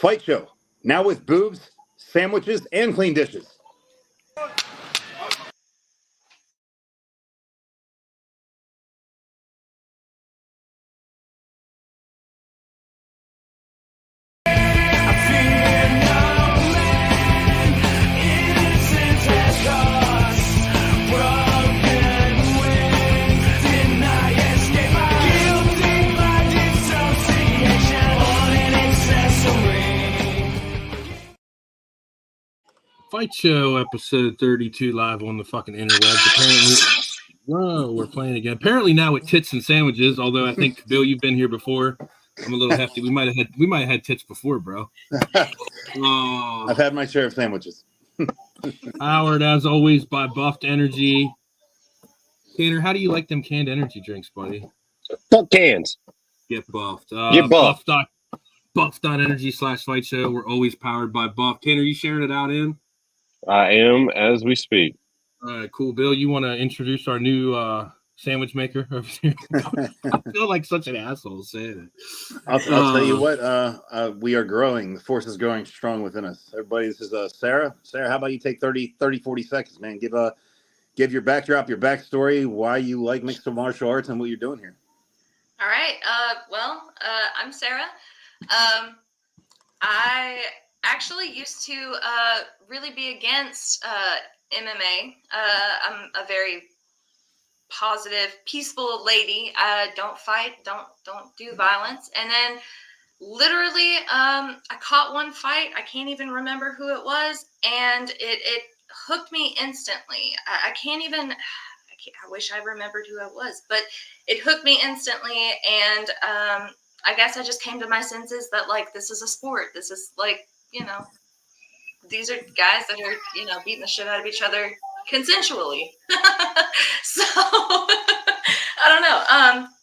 Fight Show, now with boobs, sandwiches, and clean dishes. Fight Show episode 32 live on the fucking interwebs. Apparently, whoa, we're playing again. Apparently now with tits and sandwiches. Although I think Bill, you've been here before. I'm a little hefty. We might have had tits before, bro. I've had my share of sandwiches. Powered as always by Buffed Energy. Tanner, how do you like them canned energy drinks, buddy? Fuck cans. Get buffed. Get buffed. Buff.energy/Fight Show. We're always powered by Buff. Tanner, you sharing it out in? I am as we speak. All right, cool. Bill, you want to introduce our new sandwich maker over here? I feel like such an asshole saying it. I'll tell you what, we are growing. The force is growing strong within us. Everybody, this is Sarah. Sarah, how about you take 30, 40 seconds, man? Give your backdrop, your backstory, why you like mixed martial arts and what you're doing here. All right. I'm Sarah. I actually used to really be against MMA. I'm a very positive, peaceful lady. Don't fight, don't do violence. And then literally, I caught one fight. I can't even remember who it was, and it hooked me instantly. I wish I remembered who it was, but it hooked me instantly, and I guess I just came to my senses that, like, this is a sport. This is, like, these are guys that are, beating the shit out of each other consensually. So, I don't know.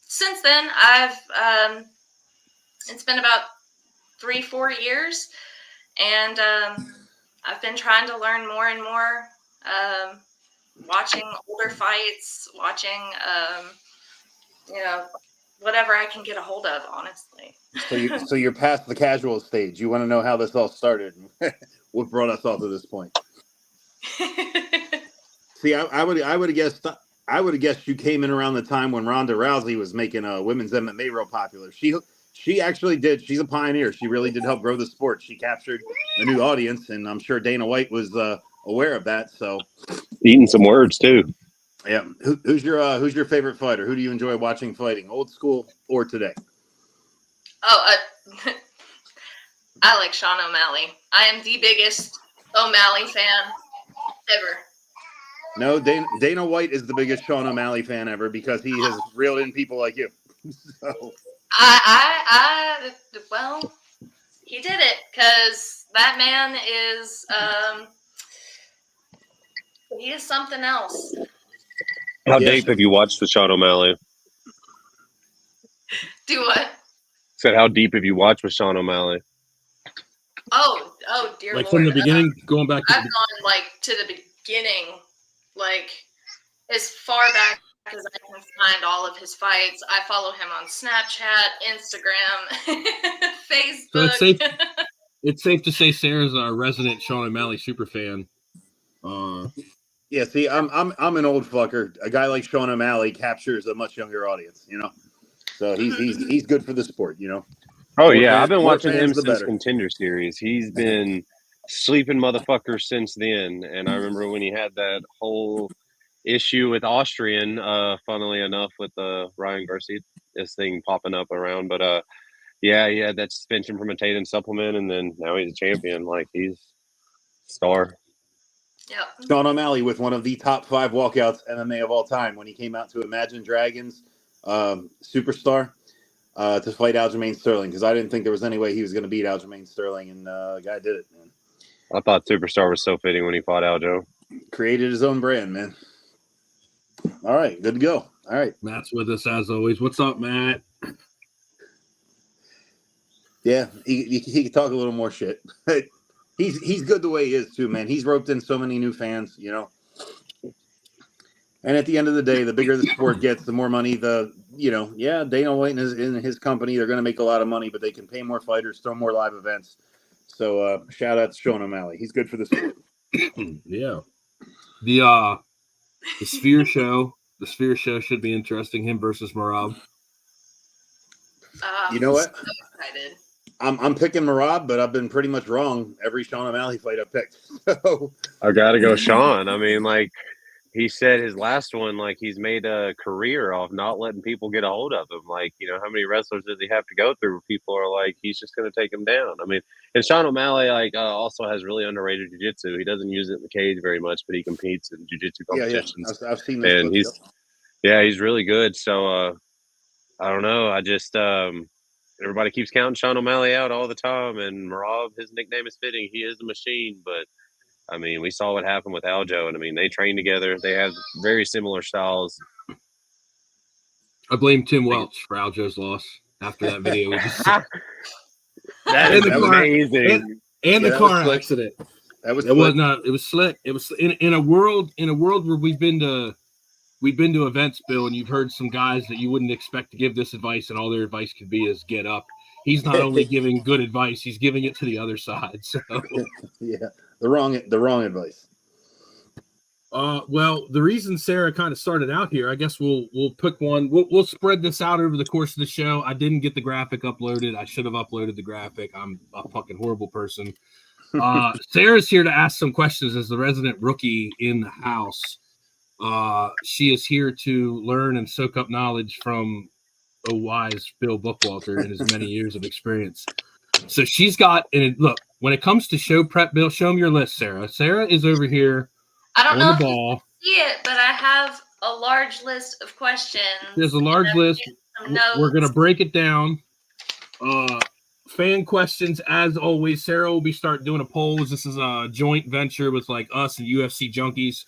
Since then, it's been about 3-4 years, and I've been trying to learn more and more, watching older fights, watching, whatever I can get a hold of, honestly. So you're past the casual stage. You want to know how this all started and what brought us all to this point. See, I would have guessed you came in around the time when Ronda Rousey was making women's MMA real popular. She actually did. She's a pioneer. She really did help grow the sport. She captured a new audience, and I'm sure Dana White was aware of that. So, eating some words too. Yeah. Who's your favorite fighter? Who do you enjoy watching fighting, old school or today? Oh, I like Sean O'Malley. I am the biggest O'Malley fan ever. No, Dana White is the biggest Sean O'Malley fan ever because he has reeled in people like you. So. Well, he did it because that man is, he is something else. How deep have you watched with Sean O'Malley? Do what? Said, how deep have you watched with Sean O'Malley? Oh, dear Like Lord. from the beginning, going back. I've gone like to the beginning, like as far back as I can find all of his fights. I follow him on Snapchat, Instagram, Facebook. So it's safe to say Sarah's our resident Sean O'Malley super fan. Yeah, see, I'm an old fucker. A guy like Sean O'Malley captures a much younger audience, So he's good for the sport, Oh yeah, I've been watching him since Contender Series. He's been sleeping motherfuckers since then, and I remember when he had that whole issue with Austrian, funnily enough, with Ryan Garcia, this thing popping up around. But yeah, he had that suspension from a Tatum supplement, and then now he's a champion. Like, he's a star. Yep. Sean O'Malley with one of the top 5 walkouts MMA of all time when he came out to Imagine Dragons Superstar to fight Aljamain Sterling, because I didn't think there was any way he was going to beat Aljamain Sterling, and the guy did it, man. I thought Superstar was so fitting when he fought Aljo. Created his own brand, man. All right, good to go. All right. Matt's with us as always. What's up, Matt? Yeah, he can talk a little more shit. He's good the way he is too, man. He's roped in so many new fans, And at the end of the day, the bigger the sport gets, the more money Dana White and his company, they're going to make a lot of money, but they can pay more fighters, throw more live events. So shout out to Sean O'Malley. He's good for the sport. Yeah. The Sphere Show. The Sphere Show should be interesting. Him versus Marab. You know what? So excited. I'm picking Marab, but I've been pretty much wrong every Sean O'Malley fight I've picked. So I gotta go, Sean. I mean, like he said, his last one, like he's made a career off not letting people get a hold of him. Like, you know, how many wrestlers does he have to go through where people are like, he's just gonna take him down? I mean, and Sean O'Malley also has really underrated jiu-jitsu. He doesn't use it in the cage very much, but he competes in jiu-jitsu competitions. Yeah. I've seen this. And he's really good. So I don't know. I just everybody keeps counting Sean O'Malley out all the time, and Marab, his nickname is fitting. He is the machine, but I mean, we saw what happened with Aljo, and I mean, they train together. They have very similar styles. I blame Tim Welch for Aljo's loss after that video. That is amazing. And the car accident. That was it was slick. It was in a world where we've been to events, Bill, and you've heard some guys that you wouldn't expect to give this advice, and all their advice could be is get up. He's not only giving good advice, he's giving it to the other side. So yeah, the wrong advice. Well, the reason Sarah kind of started out here, I guess we'll pick one. We'll spread this out over the course of the show. I didn't get the graphic uploaded. I should have uploaded the graphic. I'm a fucking horrible person. Sarah's here to ask some questions as the resident rookie in the house. She is here to learn and soak up knowledge from a wise Bill Bookwalter in his many years of experience. So she's got, and look, when it comes to show prep, Bill, show me your list, Sarah. Sarah is over here. I don't know if you can see it, but I have a large list of questions. There's a large list. We're going to break it down. Fan questions, as always. Sarah will be starting doing a polls. This is a joint venture with like us and UFC Junkies.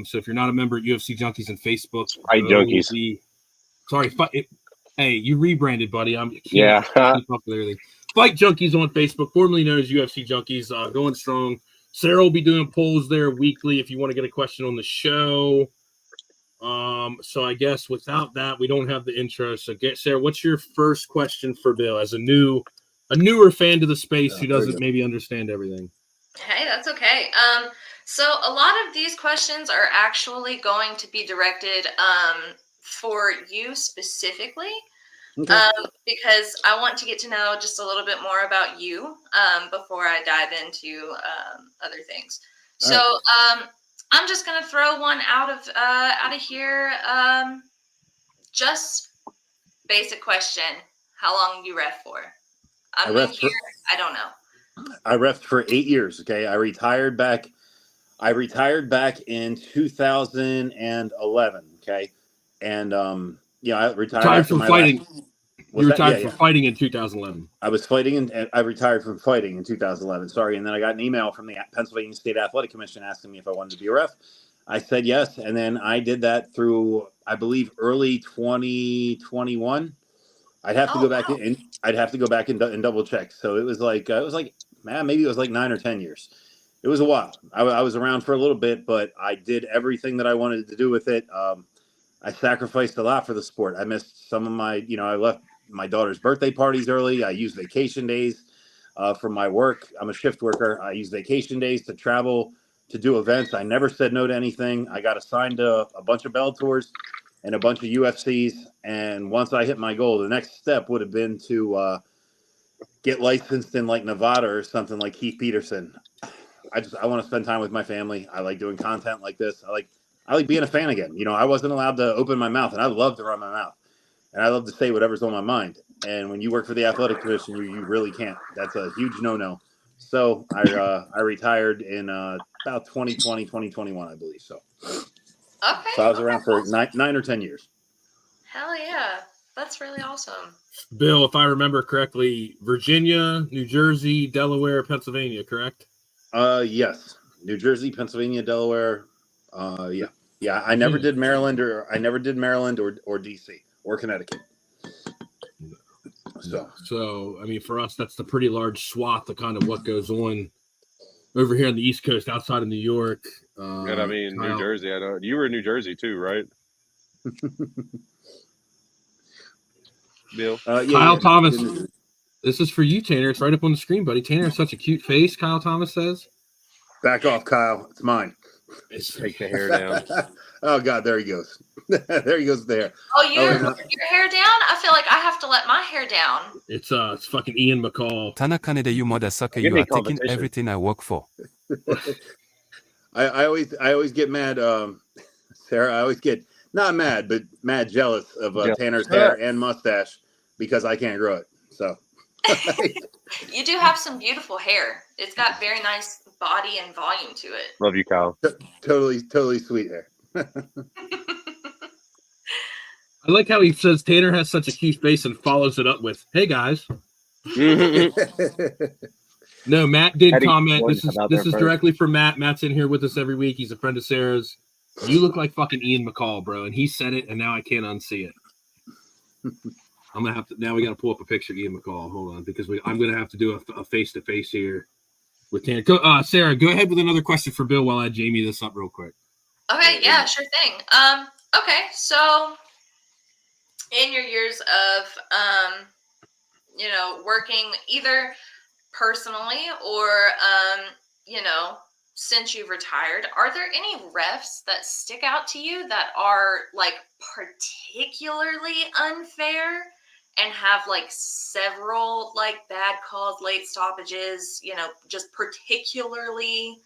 So if you're not a member at UFC Junkies on Facebook, Fight Junkies. Hey, you rebranded, buddy. Yeah. Popularly. Fight Junkies on Facebook, formerly known as UFC Junkies, going strong. Sarah will be doing polls there weekly if you want to get a question on the show. So I guess without that, we don't have the intro. So Sarah, what's your first question for Bill as a newer fan to the space who doesn't maybe understand everything? Hey, that's okay. So a lot of these questions are actually going to be directed for you specifically. Okay. Because I want to get to know just a little bit more about you before I dive into other things. All so right. I'm just gonna throw one out of here. Just basic question: how long do you ref for? I don't know. I refed for 8 years. Okay, I retired back in 2011. Okay, and I retired from fighting. You retired from fighting in 2011. I was fighting, and I retired from fighting in 2011. Sorry, and then I got an email from the Pennsylvania State Athletic Commission asking me if I wanted to be a ref. I said yes, and then I did that through, I believe, early 2021. I'd have to go back in. I'd have to go back and double check. So it was like maybe it was like 9 or 10 years. It was a while. I was around for a little bit, but I did everything that I wanted to do with it. I sacrificed a lot for the sport. I missed some of my, I left my daughter's birthday parties early. I used vacation days from my work. I'm a shift worker. I used vacation days to travel, to do events. I never said no to anything. I got assigned to a bunch of Bellators and a bunch of UFCs. And once I hit my goal, the next step would have been to get licensed in like Nevada or something like Keith Peterson. I want to spend time with my family. I like doing content like this. I like being a fan again. I wasn't allowed to open my mouth, and I love to run my mouth. And I love to say whatever's on my mind. And when you work for the athletic commission, you really can't. That's a huge no-no. So I retired in about 2020, 2021, I believe. So I was around for 9 or 10 years. Hell yeah. That's really awesome. Bill, if I remember correctly, Virginia, New Jersey, Delaware, Pennsylvania, correct? Yes. New Jersey, Pennsylvania, Delaware. Yeah. I never did Maryland or DC or Connecticut. So I mean, for us, that's the pretty large swath of kind of what goes on over here on the East Coast, outside of New York. And I mean, New Jersey. I know you were in New Jersey too, right? Bill, Kyle Thomas. This is for you, Tanner. It's right up on the screen, buddy. Tanner has such a cute face, Kyle Thomas says. Back off, Kyle. It's mine. Take the hair down. Oh, God. There he goes. There he goes there. Oh, your hair down? I feel like I have to let my hair down. It's fucking Ian McCall. Tanakane, you motherfucker, you are taking everything I work for. I always get mad, Sarah. I always get not mad, but mad jealous of Tanner's hair and mustache because I can't grow it. So you do have some beautiful hair. It's got very nice body and volume to it. Love you, Kyle. Totally sweet hair. I like how he says Tanner has such a cute face and follows it up with, "Hey guys." No, Matt did comment. This is directly from Matt. Matt's in here with us every week. He's a friend of Sarah's. You look like fucking Ian McCall, bro. And he said it, and now I can't unsee it. I'm gonna have to. Now we got to pull up a picture of Ian McCall. Hold on, because I'm gonna have to do a face-to-face here with Tanner. Sarah, go ahead with another question for Bill while I Jamie this up real quick. Okay, yeah, sure thing. Okay, so in your years of working either personally or since you've retired, are there any refs that stick out to you that are like particularly unfair and have like several like bad calls, late stoppages, just particularly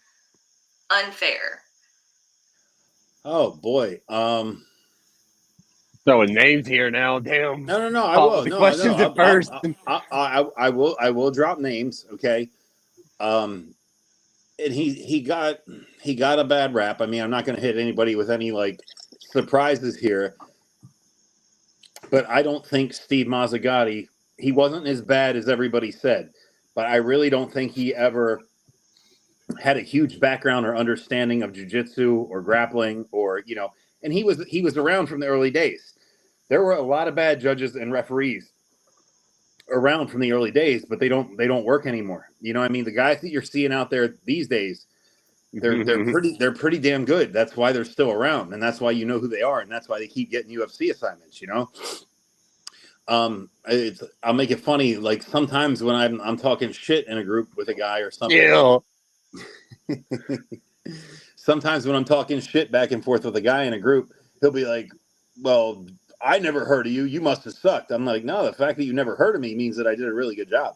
unfair? Oh boy. Throwing names here now. Damn. No. I will. The questions at first. I will drop names. Okay. And he got a bad rap. I mean, I'm not going to hit anybody with any like surprises here, but I don't think Steve Mazzagatti, he wasn't as bad as everybody said, but I really don't think he ever had a huge background or understanding of jiu-jitsu or grappling or, and he was around from the early days. There were a lot of bad judges and referees around from the early days, but they don't work anymore. You know what I mean? The guys that you're seeing out there these days, they're pretty damn good. That's why they're still around, and that's why you know who they are, and that's why they keep getting UFC assignments, I'll make it funny, like sometimes when I'm talking shit in a group with a guy or something. Yeah. Sometimes when I'm talking shit back and forth with a guy in a group, he'll be like, "Well, I never heard of you. You must have sucked." I'm like, "No, the fact that you never heard of me means that I did a really good job."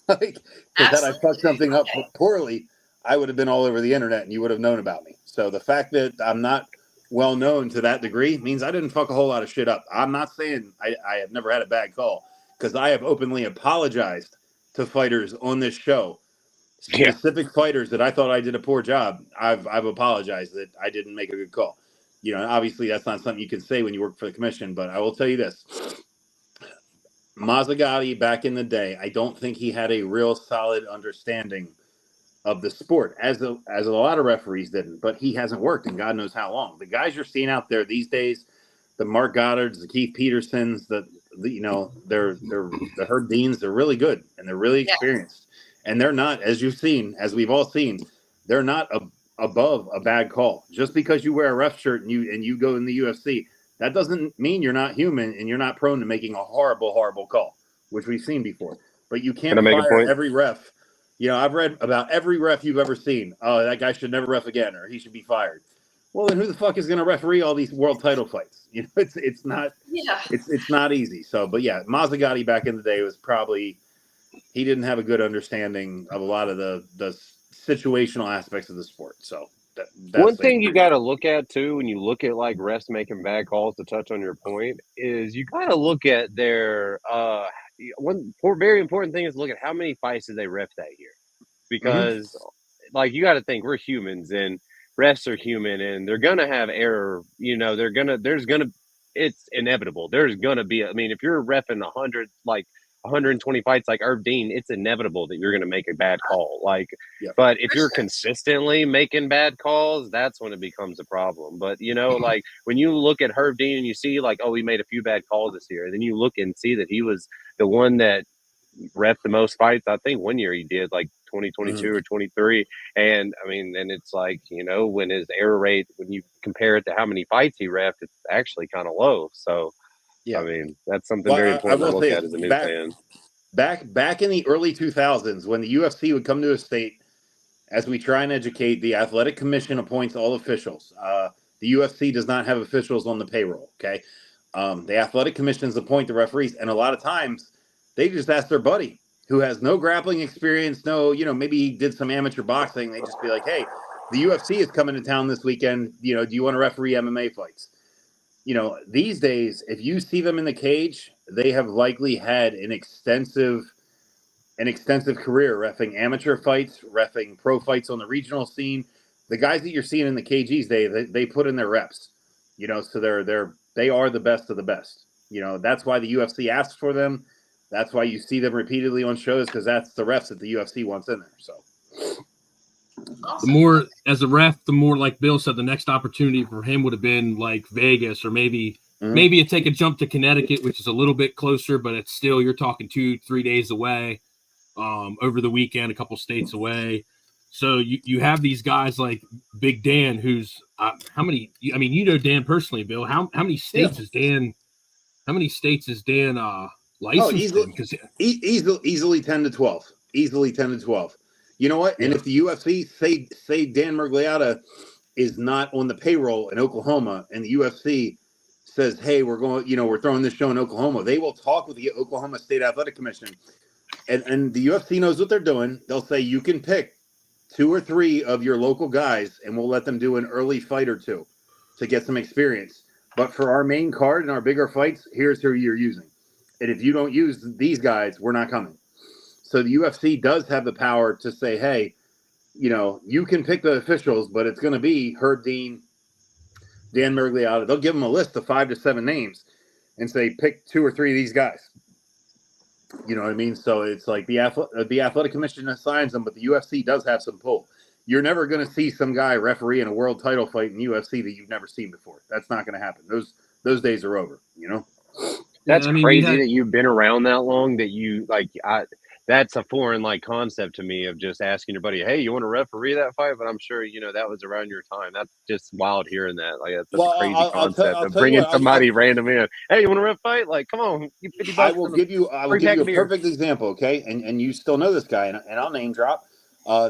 Like, because had I fucked something up poorly, I would have been all over the internet and you would have known about me. So the fact that I'm not well known to that degree means I didn't fuck a whole lot of shit up. I'm not saying I have never had a bad call, because I have openly apologized to fighters on this show. Specific fighters that I thought I did a poor job, I've apologized that I didn't make a good call. Obviously that's not something you can say when you work for the commission, but I will tell you this. Mazzagatti back in the day, I don't think he had a real solid understanding of the sport, as a lot of referees didn't, but he hasn't worked in God knows how long. The guys you're seeing out there these days, the Mark Goddards, the Keith Petersons, they're the Herb Deans, they're really good and they're really experienced. And they're not, as we've all seen, they're not above a bad call. Just because you wear a ref shirt and you go in the UFC, that doesn't mean you're not human and you're not prone to making a horrible, horrible call, which we've seen before. But you can't fire every ref. I've read about every ref you've ever seen. Oh, that guy should never ref again, or he should be fired. Well, then who the fuck is going to referee all these world title fights? It's not. Yeah. It's not easy. So, but yeah, Mazzagatti back in the day was probably, he didn't have a good understanding of a lot of the situational aspects of the sport. So that's one thing you got to look at too, when you look at like refs making bad calls, to touch on your point, is you got to look at their one very important thing is look at how many fights did they ref that year, because like you got to think we're humans and refs are human and they're gonna have error. It's inevitable. There's gonna be. I mean, if you're reffing 120 fights like Herb Dean, it's inevitable that you're going to make a bad call. But if you're consistently making bad calls, that's when it becomes a problem. But, like when you look at Herb Dean and you see like, oh, he made a few bad calls this year, and then you look and see that he was the one that ref the most fights. I think one year he did like 2022 or 23. And I mean, then it's like, when his error rate, when you compare it to how many fights he reffed, it's actually kind of low. So, I mean, that's something very important to look at as a new fan. back in the early 2000s, when the UFC would come to a state, as we try and educate, the athletic commission appoints all officials. The UFC does not have officials on the payroll. Okay, the athletic commissions appoint the referees, and a lot of times they just ask their buddy who has no grappling experience, maybe he did some amateur boxing. They just be like, hey, the UFC is coming to town this weekend. Do you want to referee MMA fights? These days, if you see them in the cage, they have likely had an extensive career reffing amateur fights, reffing pro fights on the regional scene. The guys that you're seeing in the cage these days, they put in their reps, so they are the best of the best. That's why the UFC asks for them. That's why you see them repeatedly on shows, because that's the refs that the UFC wants in there. So awesome. The more as a ref, the more, like Bill said, the next opportunity for him would have been like Vegas, or maybe you take a jump to Connecticut, which is a little bit closer, but it's still, you're talking 2-3 days away, over the weekend, a couple states away. So you have these guys like Big Dan, who's how many? I mean, Dan personally, Bill. How many states is Dan? How many states is Dan licensed in? Because easily 10 to 12. Easily 10 to 12. You know what? And if the UFC say Dan Mergliata is not on the payroll in Oklahoma, and the UFC says, hey, we're throwing this show in Oklahoma, they will talk with the Oklahoma State Athletic Commission. And the UFC knows what they're doing. They'll say, you can pick 2 or 3 of your local guys, and we'll let them do an early fight or 2 to get some experience. But for our main card and our bigger fights, here's who you're using. And if you don't use these guys, we're not coming. So the UFC does have the power to say, hey, you can pick the officials, but it's going to be Herb Dean, Dan Mergliata. They'll give them a list of 5 to 7 names and say, pick 2 or 3 of these guys. You know what I mean? So it's like the athletic commission assigns them, but the UFC does have some pull. You're never going to see some guy refereeing a world title fight in UFC that you've never seen before. That's not going to happen. Those days are over, That's crazy that you've been around that long, that you that's a foreign concept to me, of just asking your buddy, hey, you want to referee that fight? But I'm sure, that was around your time. That's just wild hearing that. That's such a crazy concept of bringing somebody random in. Hey, you want to ref fight? Come on. I will give you a perfect example. Okay. And you still know this guy, and I'll name drop.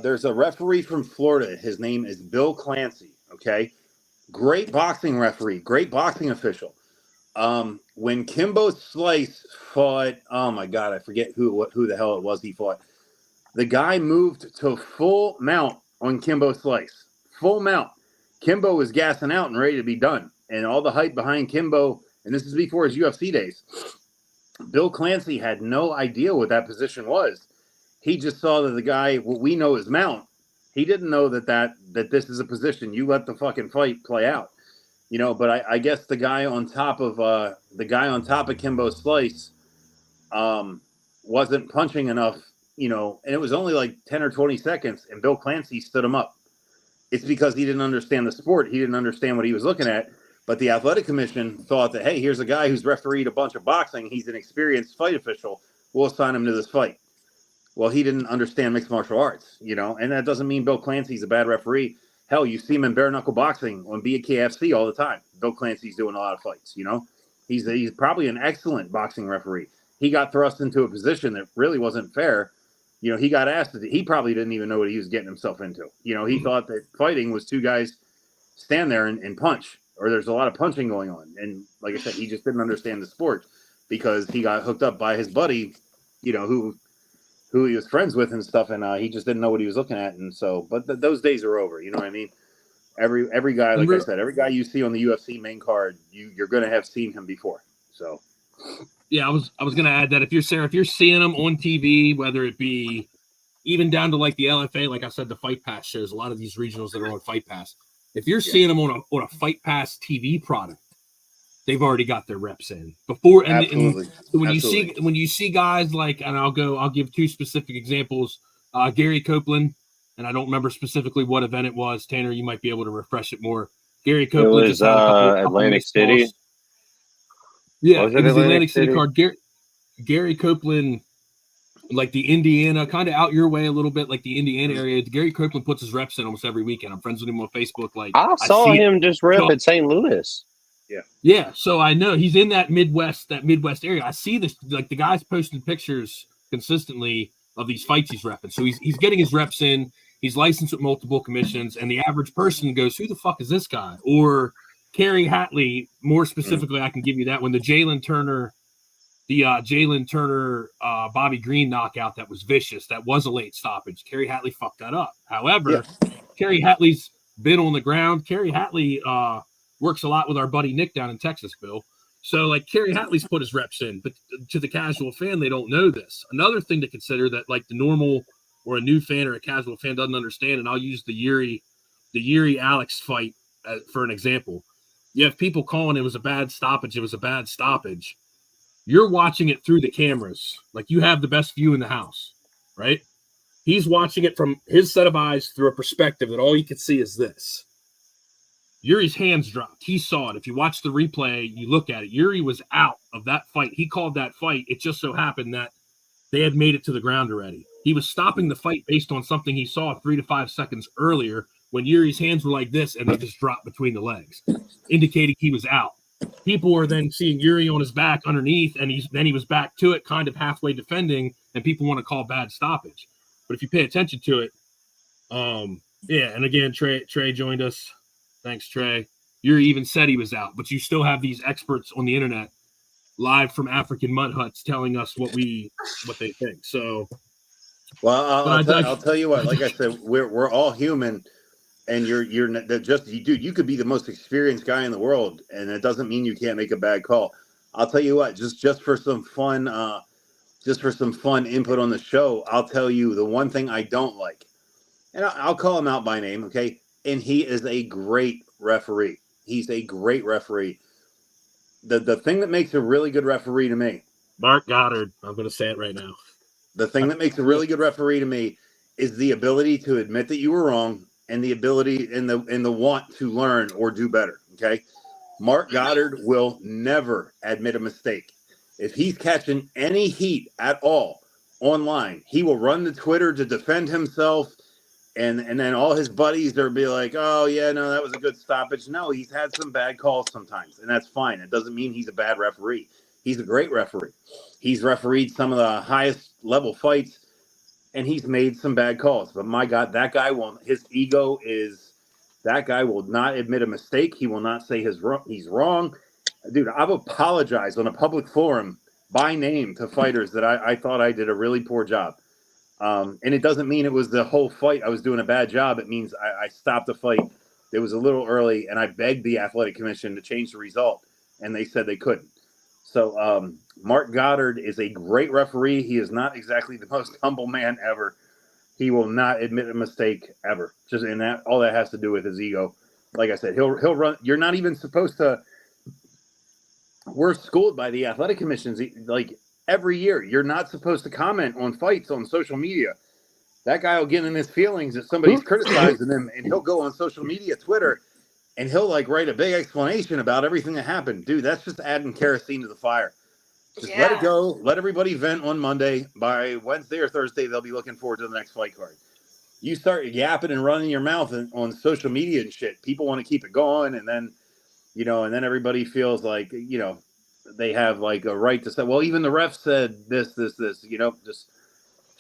There's a referee from Florida. His name is Bill Clancy. Okay. Great boxing referee, great boxing official. When Kimbo Slice fought, oh my God, I forget who the hell it was he fought. The guy moved to full mount on Kimbo Slice. Full mount. Kimbo was gassing out and ready to be done. And all the hype behind Kimbo, and this is before his UFC days, Bill Clancy had no idea what that position was. He just saw that the guy, what we know is mount. He didn't know that this is a position. You let the fucking fight play out. But I guess the guy on top of Kimbo Slice wasn't punching enough, and it was only 10 or 20 seconds, and Bill Clancy stood him up. It's because he didn't understand the sport. He didn't understand what he was looking at. But the athletic commission thought that, hey, here's a guy who's refereed a bunch of boxing. He's an experienced fight official. We'll assign him to this fight. Well, he didn't understand mixed martial arts, and that doesn't mean Bill Clancy's a bad referee. Hell, you see him in bare knuckle boxing on BKFC all the time. Bill Clancy's doing a lot of fights, He's probably an excellent boxing referee. He got thrust into a position that really wasn't fair. He got asked, he probably didn't even know what he was getting himself into. He thought that fighting was 2 guys stand there and punch, or there's a lot of punching going on. And like I said, he just didn't understand the sport because he got hooked up by his buddy, who he was friends with and stuff, and he just didn't know what he was looking at. And so, but those days are over. You know what I mean? Every guy, like I said, every guy you see on the UFC main card, you're going to have seen him before. So, yeah, I was going to add that if you're seeing them on TV, whether it be even down to the LFA, like I said, the Fight Pass shows, a lot of these regionals that are on Fight Pass, if you're seeing them on a Fight Pass TV product, they've already got their reps in before. And when you see guys and I'll give 2 specific examples. Gary Copeland, and I don't remember specifically what event it was. Tanner, you might be able to refresh it more. Gary Copeland just had a couple Atlantic City. Calls. Yeah, it was the Atlantic City card. Gary Copeland, the Indiana, kind of out your way a little bit, the Indiana area. Gary Copeland puts his reps in almost every weekend. I'm friends with him on Facebook. I saw him just rep at St. Louis. Yeah. So I know he's in that Midwest area. I see this, the guys posting pictures consistently of these fights he's repping. So he's getting his reps in. He's licensed with multiple commissions, and the average person goes, "Who the fuck is this guy?" Or Kerry Hatley, more specifically, I can give you that one. The Jalen Turner Bobby Green knockout that was vicious. That was a late stoppage. Kerry Hatley fucked that up. However, Kerry Hatley's been on the ground. Kerry Hatley works a lot with our buddy Nick down in Texas, Bill. So, like, Kerry Hatley's put his reps in, but to the casual fan, they don't know this. Another thing to consider that, like, the normal or a new fan or a casual fan doesn't understand, and I'll use the Yuri Alex fight for an example. You have people calling it was a bad stoppage. It was a bad stoppage. You're watching it through the cameras. Like, you have the best view in the house, right? He's watching it from his set of eyes through a perspective that all he could see is this. Yuri's hands dropped. He saw it. If you watch the replay, you look at it. Yuri was out of that fight. He called that fight. It just so happened that they had made it to the ground already. He was stopping the fight based on something he saw 3 to 5 seconds earlier when Yuri's hands were like this and they just dropped between the legs, indicating he was out. People were then seeing Yuri on his back underneath, and he was back to it, kind of halfway defending, and people want to call bad stoppage. But if you pay attention to it, and again, Trey joined us. Thanks, Trey. Yuri even said he was out, but you still have these experts on the internet live from African mud huts telling us what they think. So, well, I'll tell you what. Like I said, we're all human, and you're just dude. You could be the most experienced guy in the world, and it doesn't mean you can't make a bad call. I'll tell you what. Just for some fun, input on the show, I'll tell you the one thing I don't like, and I'll call him out by name, okay? And he is a great referee. He's a great referee. The thing that makes a really good referee to me, Mark Goddard, I'm going to say it right now. The thing that makes a really good referee to me is the ability to admit that you were wrong and the ability and the want to learn or do better, okay? Mark Goddard will never admit a mistake. If he's catching any heat at all online, he will run to Twitter to defend himself. And then all his buddies are be like, oh, yeah, no, that was a good stoppage. No, he's had some bad calls sometimes, and that's fine. It doesn't mean he's a bad referee. He's a great referee. He's refereed some of the highest level fights, and he's made some bad calls. But my God, that guy won't. His ego is that guy will not admit a mistake. He will not say he's wrong. Dude, I've apologized on a public forum by name to fighters that I thought I did a really poor job. And it doesn't mean it was the whole fight I was doing a bad job. It means I stopped the fight. It was a little early, and I begged the athletic commission to change the result, and they said they couldn't. So Mark Goddard is a great referee. He is not exactly the most humble man ever. He will not admit a mistake ever. Just in that, all that has to do with his ego. Like I said, he'll run. You're not even supposed to. We're schooled by the athletic commissions like every year. You're not supposed to comment on fights on social media. That guy will get in his feelings if somebody's criticizing him, and he'll go on social media, Twitter, and he'll like write a big explanation about everything that happened. Dude, that's just adding kerosene to the fire. Just let it go. Let everybody vent on Monday. By Wednesday or Thursday, they'll be looking forward to the next fight card. You start yapping and running your mouth on social media and shit. People want to keep it going, and then, and then everybody feels like, they have like a right to say, well, even the ref said this, just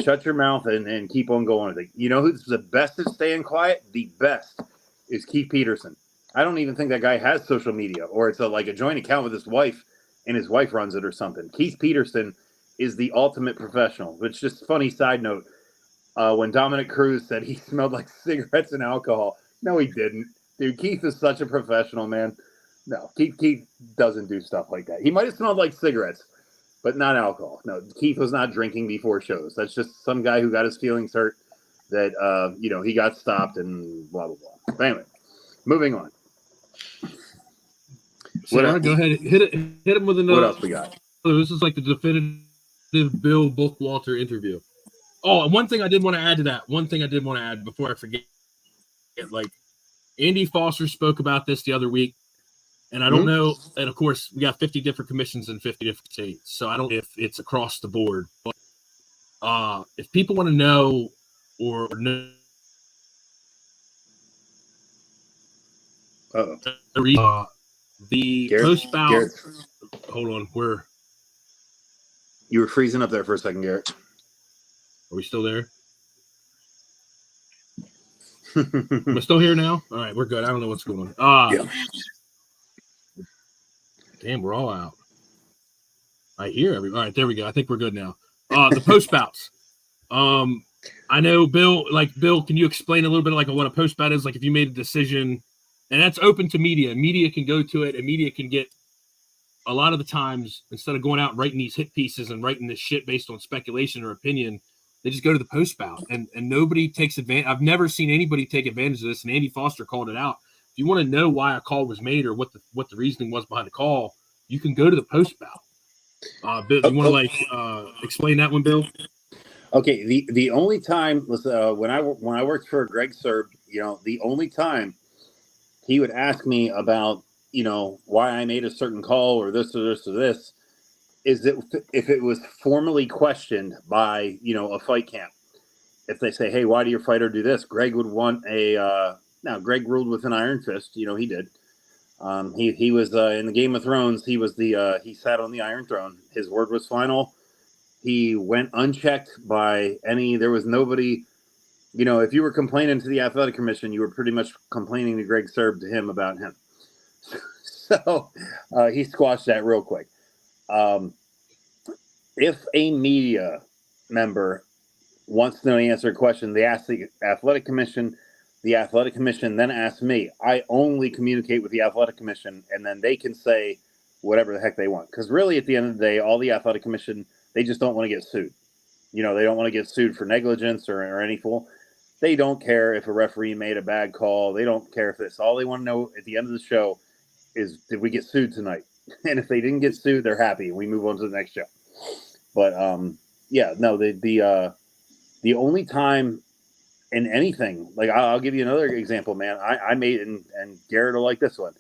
shut your mouth and keep on going with it. You know who's the best at staying quiet? The best is Keith Peterson. I don't even think that guy has social media, or it's like a joint account with his wife, and his wife runs it or something. Keith Peterson is the ultimate professional. Which, just funny side note, when Dominic Cruz said he smelled like cigarettes and alcohol, no, he didn't. Dude, Keith is such a professional, man. No, Keith doesn't do stuff like that. He might have smelled like cigarettes, but not alcohol. No, Keith was not drinking before shows. That's just some guy who got his feelings hurt that, he got stopped and blah, blah, blah. But anyway, moving on. So go ahead, hit him with another. What else we got? This is like the definitive Bill Bookwalter interview. Oh, and one thing I did want to add to that. One thing I did want to add before I forget. Like, Andy Foster spoke about this the other week, and I don't know. And of course, we got 50 different commissions in 50 different states, so I don't know if it's across the board. But if people want to know or know. The post-bout. Hold on, you were freezing up there for a second, Garrett. Are we still there? Am I still here now? All right, we're good. I don't know what's going on. Yeah. Damn, we're all out. I hear everybody. All right, there we go. I think we're good now. The post bouts. I know Bill. Bill, can you explain a little bit like what a post bout is? Like if you made a decision, and that's open to media. Media can go to it, and media can get. A lot of the times, instead of going out and writing these hit pieces and writing this shit based on speculation or opinion, they just go to the post bout, and nobody takes advantage. I've never seen anybody take advantage of this, and Andy Foster called it out. If you want to know why a call was made or what the reasoning was behind the call, you can go to the post bout. Bill, you want to explain that one, Bill? Okay, the only time was when I worked for Greg Serb, the only time he would ask me about why I made a certain call or this or this or this is that if it was formally questioned by a fight camp. If they say, hey, why do your fighter do this? Greg would want now Greg ruled with an iron fist, he did. He was in the Game of Thrones, he was he sat on the Iron Throne. His word was final. He went unchecked by there was nobody, if you were complaining to the athletic commission, you were pretty much complaining to Greg Serb to him about him. So he squashed that real quick. If a media member wants to know the answer to a question, they ask the athletic commission. The athletic commission then asks me. I only communicate with the athletic commission, and then they can say whatever the heck they want. Because really, at the end of the day, all the athletic commission, they just don't want to get sued. They don't want to get sued for negligence or any fool. They don't care if a referee made a bad call. They don't care if this. All they want to know at the end of the show is, did we get sued tonight? And if they didn't get sued, they're happy. We move on to the next show. But the only time in anything, like I'll give you another example, man. I made, and Garrett will like this one.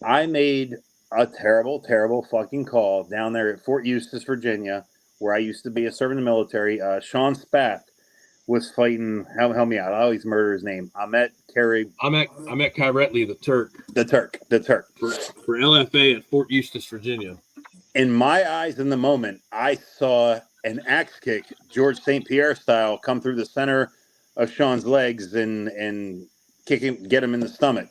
I made a terrible, terrible fucking call down there at Fort Eustis, Virginia, where I used to be a servant in the military. Sean Spath was fighting. Help me out. I always murder his name. Ahmet Kyretley, the Turk. The Turk. For LFA at Fort Eustis, Virginia. In my eyes, in the moment, I saw an axe kick, George St. Pierre style, come through the center of Sean's legs and kick him, get him in the stomach.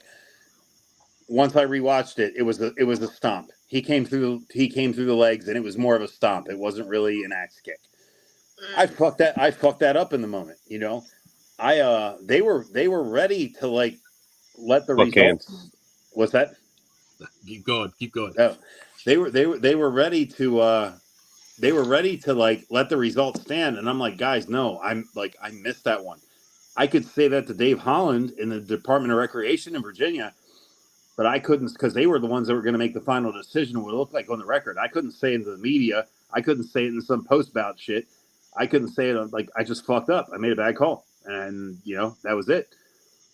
Once I rewatched it, it was a stomp. He came through the legs, and it was more of a stomp. It wasn't really an axe kick. I fucked that up in the moment. They were ready to let the results. What's that? Keep going. Oh, they were ready to let the results stand, and I'm like, guys, no, I missed that one. I could say that to Dave Holland in the Department of Recreation in Virginia, but I couldn't, because they were the ones that were going to make the final decision what it looked like on the record. I couldn't say it to the media. I couldn't say it in some post-bout shit. I couldn't say it I just fucked up. I made a bad call, and that was it.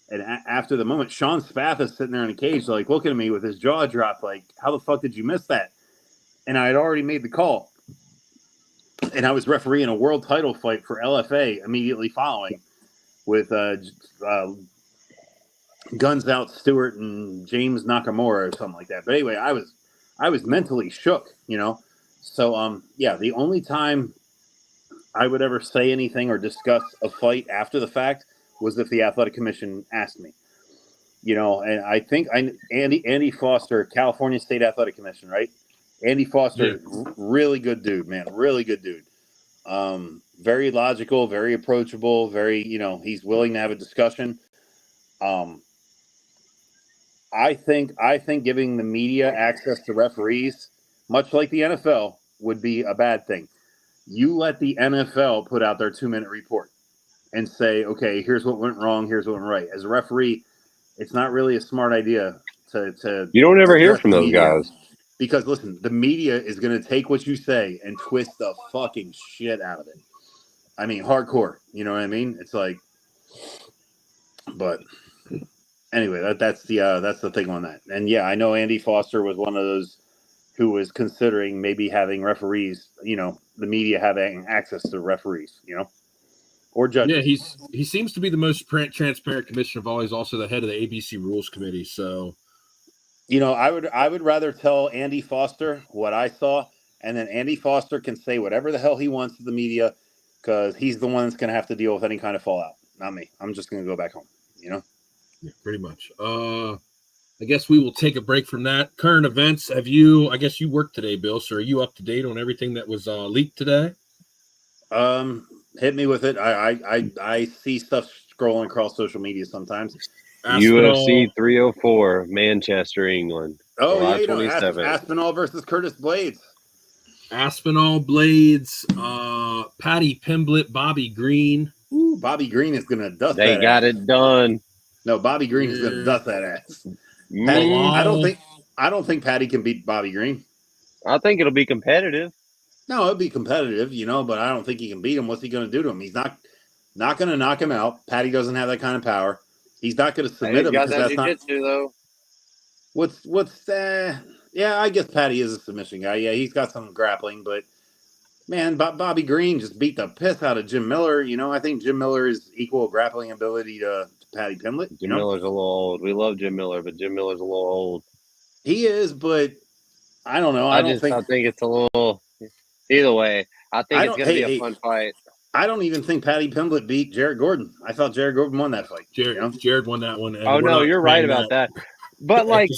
And after the moment, Sean Spath is sitting there in a cage, looking at me with his jaw dropped, how the fuck did you miss that? And I had already made the call. And I was refereeing a world title fight for LFA immediately following with Guns Out Stewart and James Nakamura or something like that. But anyway, I was mentally shook, So the only time I would ever say anything or discuss a fight after the fact was if the athletic commission asked me. And I think Andy Foster, California State Athletic Commission, right? Andy Foster, yeah. Really good dude, man. Really good dude. Very logical, very approachable, very, he's willing to have a discussion. I think giving the media access to referees, much like the NFL, would be a bad thing. You let the NFL put out their 2-minute report and say, okay, here's what went wrong, here's what went right. As a referee, it's not really a smart idea to you don't ever hear from those guys. Because listen, the media is going to take what you say and twist the fucking shit out of it. I mean, hardcore. You know what I mean? It's but anyway, that's the thing on that. And yeah, I know Andy Foster was one of those who was considering maybe having referees, the media having access to referees, or judges. Yeah, he seems to be the most transparent commissioner of all. He's also the head of the ABC Rules Committee. So, I would rather tell Andy Foster what I saw, and then Andy Foster can say whatever the hell he wants to the media. because he's the one that's going to have to deal with any kind of fallout, not me. I'm just going to go back home, you know? Yeah, pretty much. I guess we will take a break from that. Current events. I guess you worked today, Bill, so are you up to date on everything that was leaked today? Hit me with it. I see stuff scrolling across social media sometimes. UFC 304, Manchester, England. Oh, July yeah, 27th. Aspinall versus Curtis Blades. Aspinall, Blades, Patty Pimblett, Bobby Green. Ooh, Bobby Green is going to dust that They got ass. it done. No, Bobby Green is going to dust that ass. Patty, I don't think Patty can beat Bobby Green. I think it'll be competitive. No, it'll be competitive, you know, but I don't think he can beat him. What's he going to do to him? He's not going to knock him out. Patty doesn't have that kind of power. He's not going to submit him. Got that jiu-jitsu, though. Yeah, I guess Patty is a submission guy. Yeah, he's got some grappling, but man, Bobby Green just beat the piss out of Jim Miller. You know, I think Jim Miller is equal grappling ability to Patty Pimblett. Jim Miller's a little old. We love Jim Miller, but Jim Miller's a little old. He is, but I don't know. I think it's a little. Either way, I think it's going to be a fun fight. I don't even think Patty Pimblett beat Jared Gordon. I thought Jared Gordon won that fight. Jared won that one. Oh no, you're right about that. But like,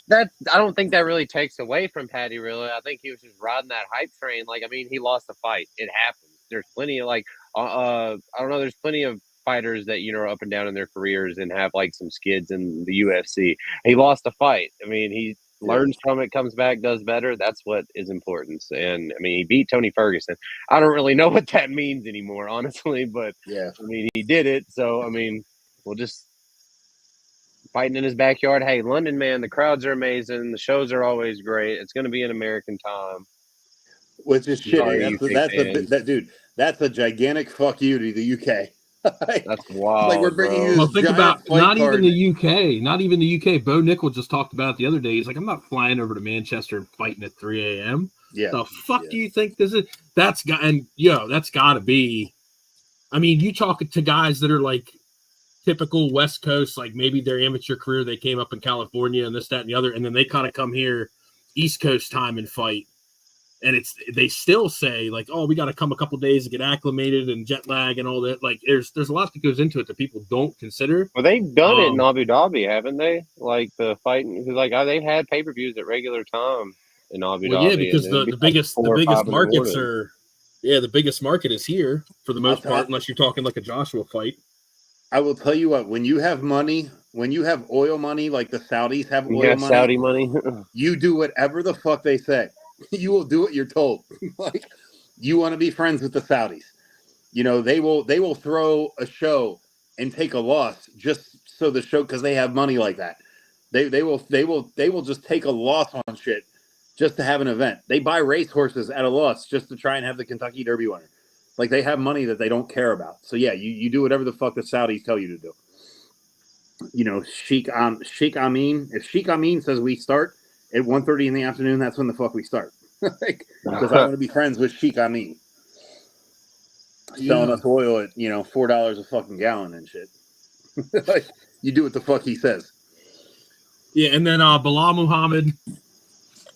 that I don't think that really takes away from Patty. Really, I think he was just riding that hype train. Like, I mean, he lost the fight. It happens. There's plenty of I don't know. There's plenty of fighters that are up and down in their careers and have like some skids in the UFC. He lost a fight. I mean, he learns from it, comes back, does better. That's what is important. And I mean, he beat Tony Ferguson. I don't really know what that means anymore, honestly. But yeah, I mean, he did it. So I mean, we'll just. Fighting in his backyard. Hey, London, man, the crowds are amazing. The shows are always great. It's going to be in American time. Which is shitty. Dude, that's a gigantic fuck you to the UK. That's wild. Like we're bringing you. Well, think about not even the UK. Not even the UK. Bo Nickel just talked about it the other day. He's like, I'm not flying over to Manchester and fighting at 3 a.m. Yeah. The fuck do you think this is? That's got to be. I mean, you talk to guys that are like. Typical West Coast, like maybe their amateur career, they came up in California and this, that, and the other, and then they kind of come here East Coast time and fight. And they still say like, oh, we got to come a couple days to get acclimated and jet lag and all that. Like there's a lot that goes into it that people don't consider. Well, they've done it in Abu Dhabi, haven't they? Like the fighting, because like they've had pay-per-views at regular time in Abu Dhabi. Yeah, because the biggest markets are, the biggest market is here for the most part, unless you're talking like a Joshua fight. I will tell you what, when you have money, when you have oil money, like the Saudis have oil money, Saudi money, you do whatever the fuck they say. You will do what you're told. Like you want to be friends with the Saudis. You know, they will throw a show and take a loss just so the show, because they have money like that. They will just take a loss on shit just to have an event. They buy racehorses at a loss just to try and have the Kentucky Derby winner. Like they have money that they don't care about. So yeah, you do whatever the fuck the Saudis tell you to do. You know, Sheikh Amin. If Sheikh Amin says we start at 1:30 in the afternoon, that's when the fuck we start. Because I want to be friends with Sheikh Amin. Selling us oil at $4 a fucking gallon and shit. Like you do what the fuck he says. Yeah, and then Bilal Muhammad,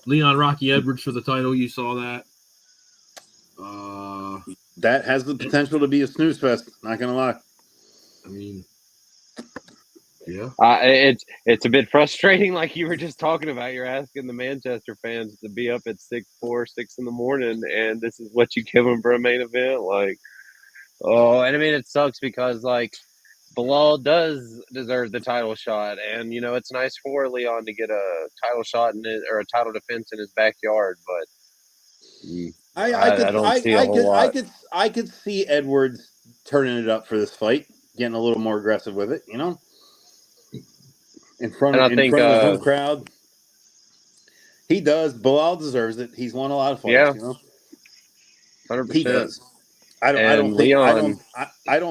Leon Rocky Edwards for the title. You saw that. That has the potential to be a snooze fest. Not gonna lie. I mean, yeah. It's a bit frustrating, like you were just talking about. You're asking the Manchester fans to be up at 6 in the morning, and this is what you give them for a main event. Like, and I mean, it sucks because like Bilal does deserve the title shot, and it's nice for Leon to get a title shot or a title defense in his backyard, but. I could see Edwards turning it up for this fight, getting a little more aggressive with it, in front of the home crowd. He does. Bilal deserves it. He's won a lot of fights, 100%. He does. I don't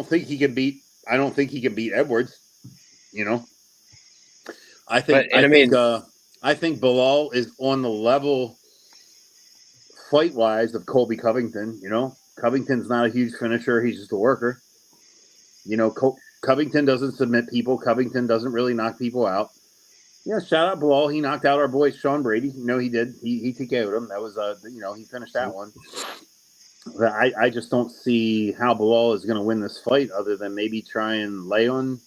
think he can beat Edwards. I think Bilal is on the level. Fight-wise of Colby Covington, Covington's not a huge finisher. He's just a worker. Covington doesn't submit people. Covington doesn't really knock people out. Yeah, shout out Bilal. He knocked out our boy Sean Brady. He did. He TKO'd him. That was, he finished that one. I just don't see how Bilal is going to win this fight other than maybe try and lay on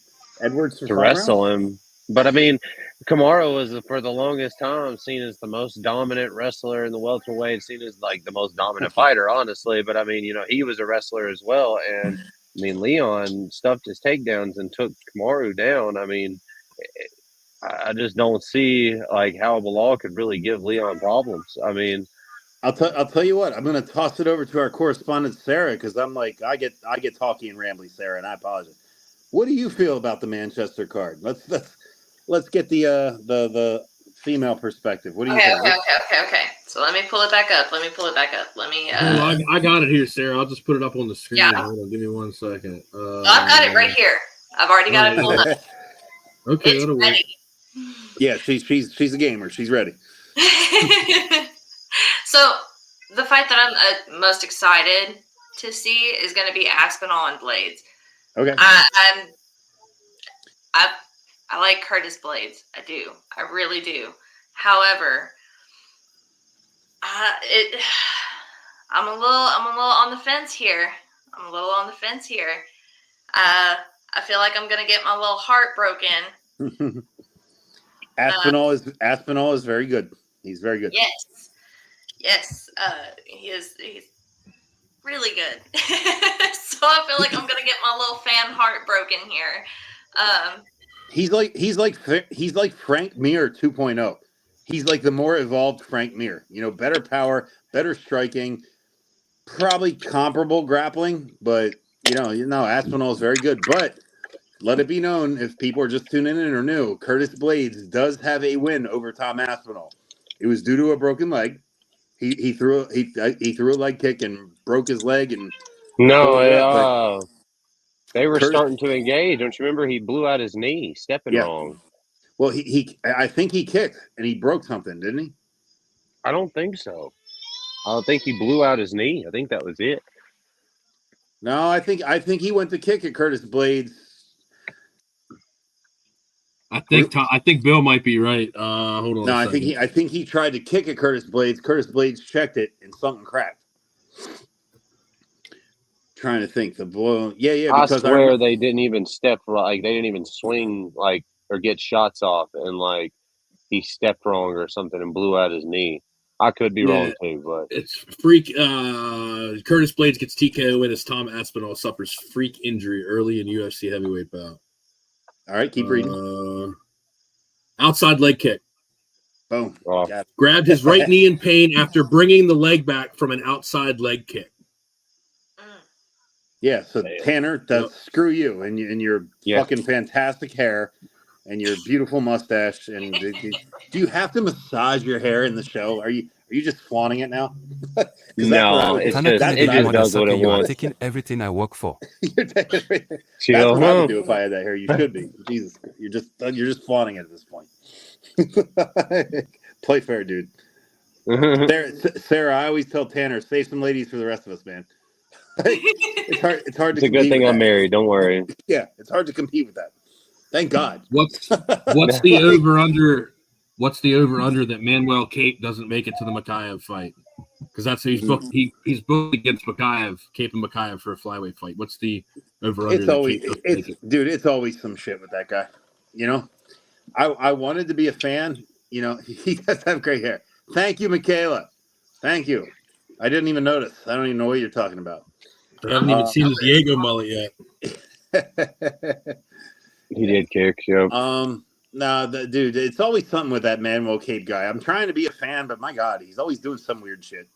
Edwards for to 5 wrestle rounds. him. But I mean, Kamaru was for the longest time seen as the most dominant wrestler in the welterweight, seen as like the most dominant fighter, honestly. But I mean, he was a wrestler as well. And I mean, Leon stuffed his takedowns and took Kamaru down. I mean, I just don't see like how Bilal could really give Leon problems. I mean, I'll tell you what. I'm going to toss it over to our correspondent Sarah because I'm like I get talky and rambly, Sarah, and I apologize. What do you feel about the Manchester card? Let's get the female perspective. What do you think? Okay. So let me pull it back up. Let me. I got it here, Sarah. I'll just put it up on the screen. Yeah. Hold on, give me 1 second. I've got it right here. I've already got it pulled up. Okay, It's that'll ready. work. Yeah, she's a gamer. She's ready. So the fight that I'm most excited to see is going to be Aspinall and Blades. Okay. I like Curtis Blades. I do. I really do. However, I'm a little on the fence here. I feel like I'm gonna get my little heart broken. Aspinall is very good. He's very good. Yes. He's really good. So I feel like I'm gonna get my little fan heart broken here. He's like Frank Mir 2.0. He's like the more evolved Frank Mir. Better power, better striking, probably comparable grappling, but Aspinall is very good. But let it be known, if people are just tuning in or new, Curtis Blades does have a win over Tom Aspinall. It was due to a broken leg. He threw a leg kick and broke his leg and they were Curtis, starting to engage. Don't you remember? He blew out his knee, stepping wrong. Well, I think he kicked and he broke something, didn't he? I don't think so. I don't think he blew out his knee. I think that was it. No, I think he went to kick at Curtis Blades. I think Bill might be right. Hold on. No, I think he tried to kick at Curtis Blades. Curtis Blades checked it and something cracked. Trying to think the blow. Yeah. I swear they didn't even step right. They didn't even swing or get shots off, and he stepped wrong or something and blew out his knee. I could be wrong too, but it's freak. Curtis Blades gets TKO as Tom Aspinall suffers freak injury early in UFC heavyweight bout. All right, keep reading. Outside leg kick. Boom. Grabbed his right knee in pain after bringing the leg back from an outside leg kick. Yeah, so Tanner, screw you and your fucking fantastic hair and your beautiful mustache. And do you have to massage your hair in the show? Are you just flaunting it now? No, it just does what it You are wants. taking everything I work for. That's what I would do if I had that hair. You should be. Jesus, you're just flaunting it at this point. Play fair, dude. Sarah, I always tell Tanner, save some ladies for the rest of us, man. It's hard. It's a good thing I'm married. Don't worry. Yeah, it's hard to compete with that. Thank God. What's the over under? What's the over under that Manuel Cape doesn't make it to the Makayev fight? Because that's who he's booked. He's booked against Makayev, Cape and Makayev for a flyweight fight. What's the over under? It's always some shit with that guy. I wanted to be a fan. He does have great hair. Thank you, Michaela. Thank you. I didn't even notice. I don't even know what you're talking about. I haven't even seen the Diego mullet yet. He did kick, yep. Dude, it's always something with that Manuel Cape guy. I'm trying to be a fan, but my God, he's always doing some weird shit.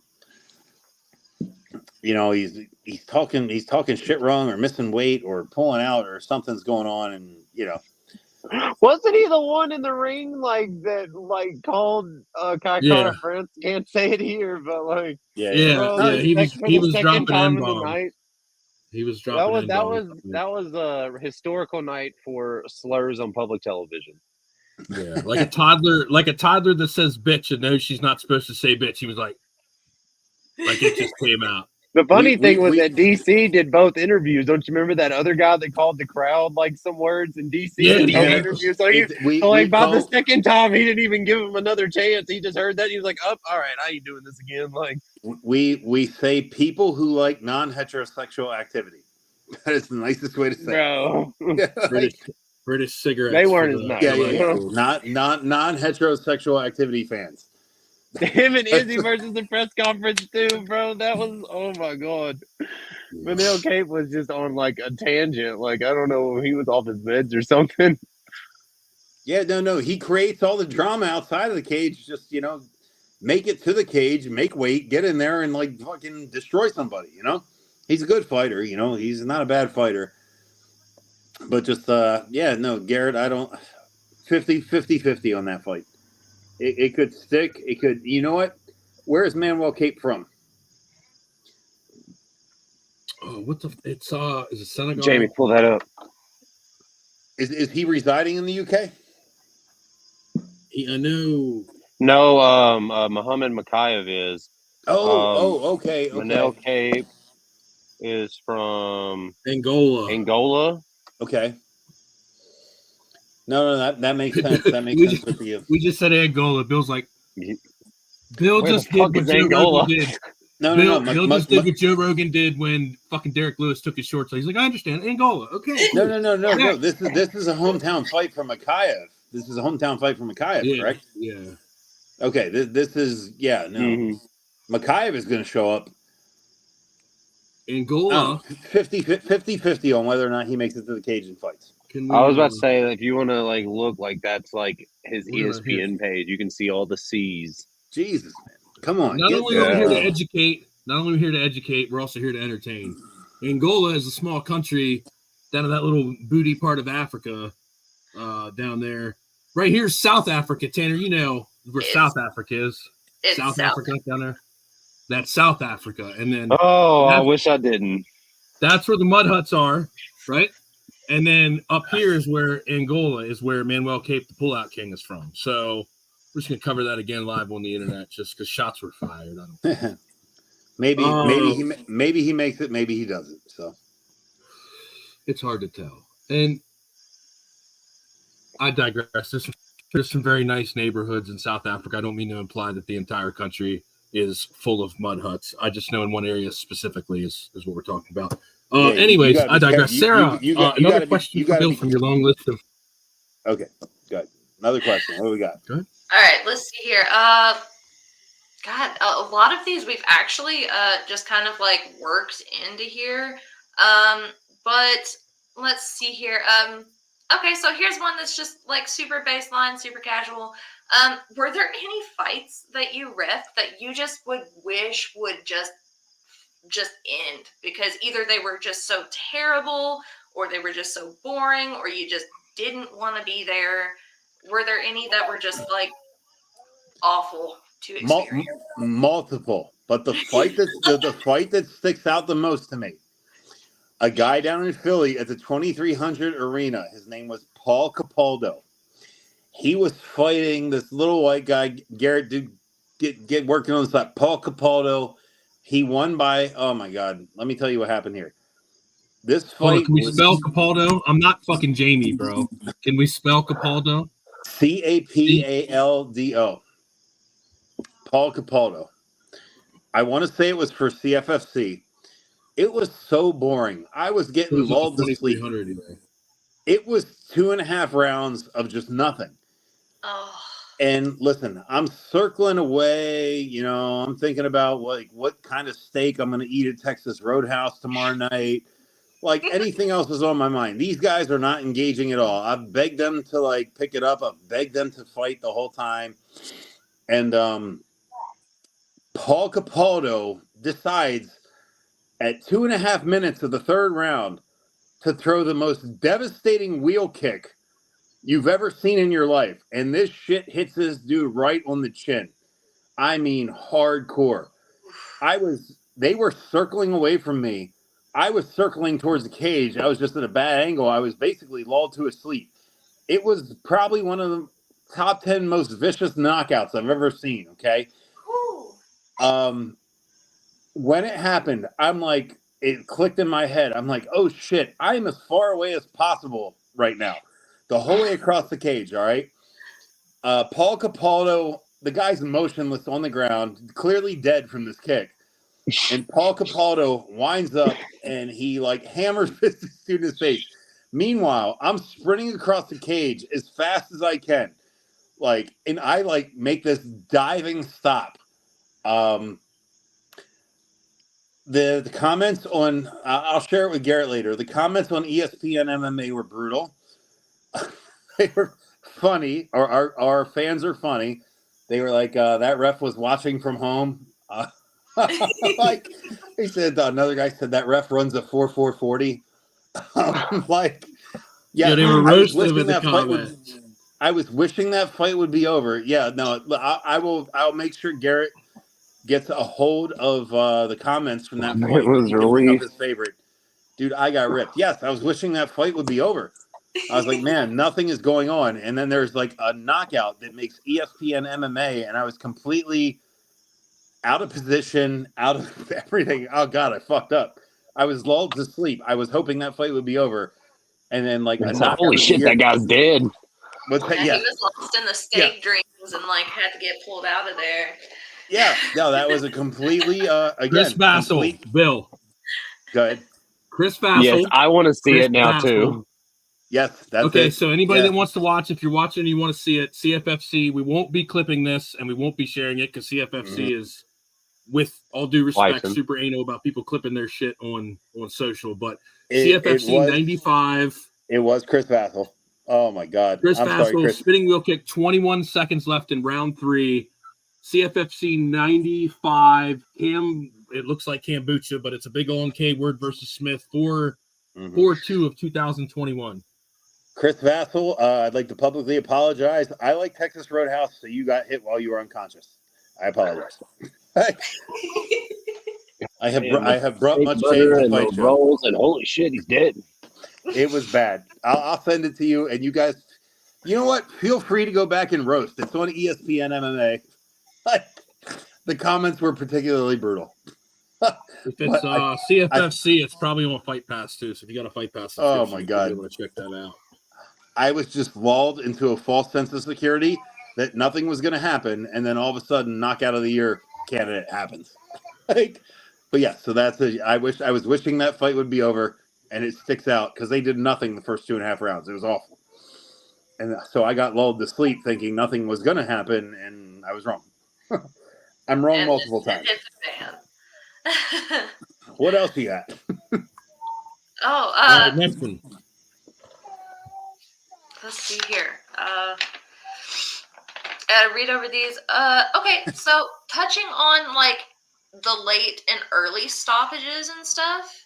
He's talking shit wrong or missing weight or pulling out or something's going on, and Wasn't he the one in the ring called Kai France? Can't say it here, but he was dropping N-bomb. He was dropping that was a historical night for slurs on public television. Yeah, like a toddler that says bitch and knows she's not supposed to say bitch. He was like it just came out. The funny thing was that DC did both interviews. Don't you remember that other guy that called the crowd like some words in DC? Yeah, in the yeah. interview. So the second time, he didn't even give him another chance. He just heard that. He was like, "Oh, all right, I ain't doing this again." Like we say people who like non-heterosexual activity. That is the nicest way to say bro. it. British cigarettes. They weren't as nice. Yeah. Not non-heterosexual activity fans. Him and Izzy versus the press conference too, bro. That was, oh my god. Manel Cape was just on like a tangent. Like, I don't know, he was off his meds or something. Yeah, no. He creates all the drama outside of the cage. Just, make it to the cage, make weight, get in there and like fucking destroy somebody, He's a good fighter, he's not a bad fighter. But just, Garrett, I don't, 50 on that fight. It could stick. It could, you know what? Where is Manuel Cape from? Oh, is it Senegal? Jamie, pull that up. Is he residing in the UK? I know. No, Muhammad Makayev is. Okay. Manel Cape is from Angola. Okay. No, that makes sense. That makes sense with you. We just said Angola. Bill's like, Bill Where just the fuck did is what Joe Angola? Rogan did. No. Bill just did what Joe Rogan did when fucking Derek Lewis took his shorts. So he's like, I understand. Angola. Okay. No. This is a hometown fight from Makayev. This is a hometown fight from Makayev, correct? Yeah. Okay. This is Mm-hmm. Makayev is going to show up. Angola. 50-50 on whether or not he makes it to the cage and fights. I was about to say that if you want to like look like that's like his ESPN page, you can see all the C's. Jesus, man. Come on. Not only are we here to educate, we're also here to entertain. Angola is a small country down in that little booty part of Africa, down there. Right here's South Africa, Tanner. You know where South Africa is. South Africa down there. That's South Africa. And then I wish I didn't. That's where the mud huts are, right? And then up here is where Angola is, where Manuel Cape, the pullout king, is from. So we're just gonna cover that again live on the internet, just because shots were fired. I don't maybe he makes it, maybe he doesn't. So it's hard to tell. And I digress. There's some very nice neighborhoods in South Africa. I don't mean to imply that the entire country is full of mud huts. I just know in one area specifically is what we're talking about. Anyways, I digress. Sarah, another question for Bill from your long list of. Okay, good. Another question. What do we got? Good. All right, let's see here. God, a lot of these we've actually just kind of like worked into here. But let's see here. Okay, so here's one that's just like super baseline, super casual. Were there any fights that you reffed that you just would wish would just end because either they were just so terrible or they were just so boring or you just didn't want to be there? Were there any that were just like awful to experience? Multiple, but the fight that sticks out the most to me, a guy down in Philly at the 2300 arena, his name was Paul Capaldo. He was fighting this little white guy. Garrett, dude, get working on this side. Paul Capaldo. He won by, oh my God, let me tell you what happened here. This fight. Can we spell Capaldo? I'm not fucking Jamie, bro. Can we spell Capaldo? Capaldo. Paul Capaldo. I want to say it was for CFFC. It was so boring. I was getting lulled to sleep. It was 2.5 rounds of just nothing. Oh. And listen, I'm circling away. I'm thinking about what kind of steak I'm going to eat at Texas Roadhouse tomorrow night. Like anything else is on my mind. These guys are not engaging at all. I've begged them to pick it up. I've begged them to fight the whole time. And Paul Capaldo decides at 2.5 minutes of the third round to throw the most devastating wheel kick you've ever seen in your life. And this shit hits this dude right on the chin. I mean, hardcore. They were circling away from me. I was circling towards the cage. I was just at a bad angle. I was basically lulled to a sleep. It was probably one of the top 10 most vicious knockouts I've ever seen. Okay. when it happened, I'm like, it clicked in my head. I'm like, oh shit, I'm as far away as possible right now, the whole way across the cage. All right. Paul Capaldo, the guy's motionless on the ground, clearly dead from this kick. And Paul Capaldo winds up and he like hammers this dude in his face. Meanwhile, I'm sprinting across the cage as fast as I can. Like, and I like make this diving stop. The comments on I'll share it with Garrett later. The comments on ESPN MMA were brutal. They were funny, or our fans are funny. They were like, that ref was watching from home. Like he said, another guy said that ref runs a 4.40. Like, yeah, they were roasting with the comments. I was wishing that fight would be over. Yeah, no, I'll make sure Garrett gets a hold of the comments from that fight. It was really his favorite. Dude, I got ripped. Yes, I was wishing that fight would be over. I was like, man, nothing is going on. And then there's like a knockout that makes ESPN MMA, and I was completely out of position, out of everything. Oh God, I fucked up. I was lulled to sleep. I was hoping that fight would be over. And then like holy shit, that guy's dead. He was lost in the steak dreams and like had to get pulled out of there. Yeah, no, that was a completely again. Chris Vassell, Bill. Go ahead. Chris Vassell. Yes, I want to see it now too. Yes, that's okay. It. So anybody that wants to watch, if you're watching and you want to see it, CFFC. We won't be clipping this and we won't be sharing it because CFFC is, with all due respect, super anal about people clipping their shit on social. But CFFC 95. It was Chris Vassell. Oh my God, Chris Vassell, spinning wheel kick. 21 seconds left in round 3. CFFC 95. It looks like kombucha, but it's a big on K Word versus Smith 4-2 of 2021. Chris Vassell, I'd like to publicly apologize. I like Texas Roadhouse, so you got hit while you were unconscious. I apologize. I have brought much shame to Fight Show. Rolls and holy shit, he's dead. It was bad. I'll send it to you, and you guys, you know what? Feel free to go back and roast. It's on ESPN MMA. The comments were particularly brutal. If it's CFFC, it's probably on Fight Pass too. So if you got a Fight Pass, oh my God, you want to check that out. I was just lulled into a false sense of security that nothing was going to happen, and then all of a sudden, knockout of the year candidate happens. But yeah, so that's it. I was wishing that fight would be over, and it sticks out because they did nothing the first 2.5 rounds. It was awful, and so I got lulled to sleep thinking nothing was going to happen, and I was wrong. I'm wrong multiple times. What else you got? Next one. Let's see here. Read over these. Okay, so touching on like the late and early stoppages and stuff.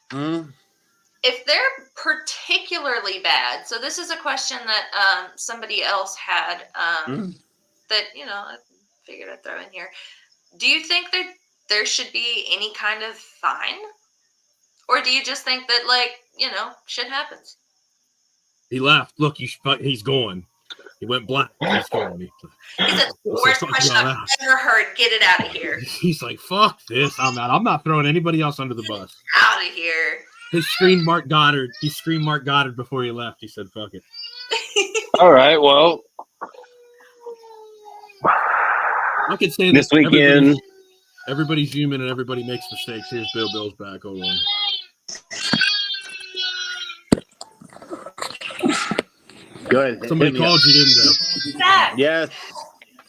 If they're particularly bad, so this is a question that somebody else had that I figured I'd throw in here. Do you think that there should be any kind of fine, or do you just think that shit happens? He left. Look, he's going. He went black. He's going. He said, the worst question I've ever heard. Get it out of here. He's like, fuck this. I'm out. I'm not throwing anybody else under the bus. Out of here. He screamed Mark Goddard before he left. He said, fuck it. All right, well. I could say this weekend. Everybody's human and everybody makes mistakes. Here's Bill's back. Hold on. Good. Somebody called you, didn't they?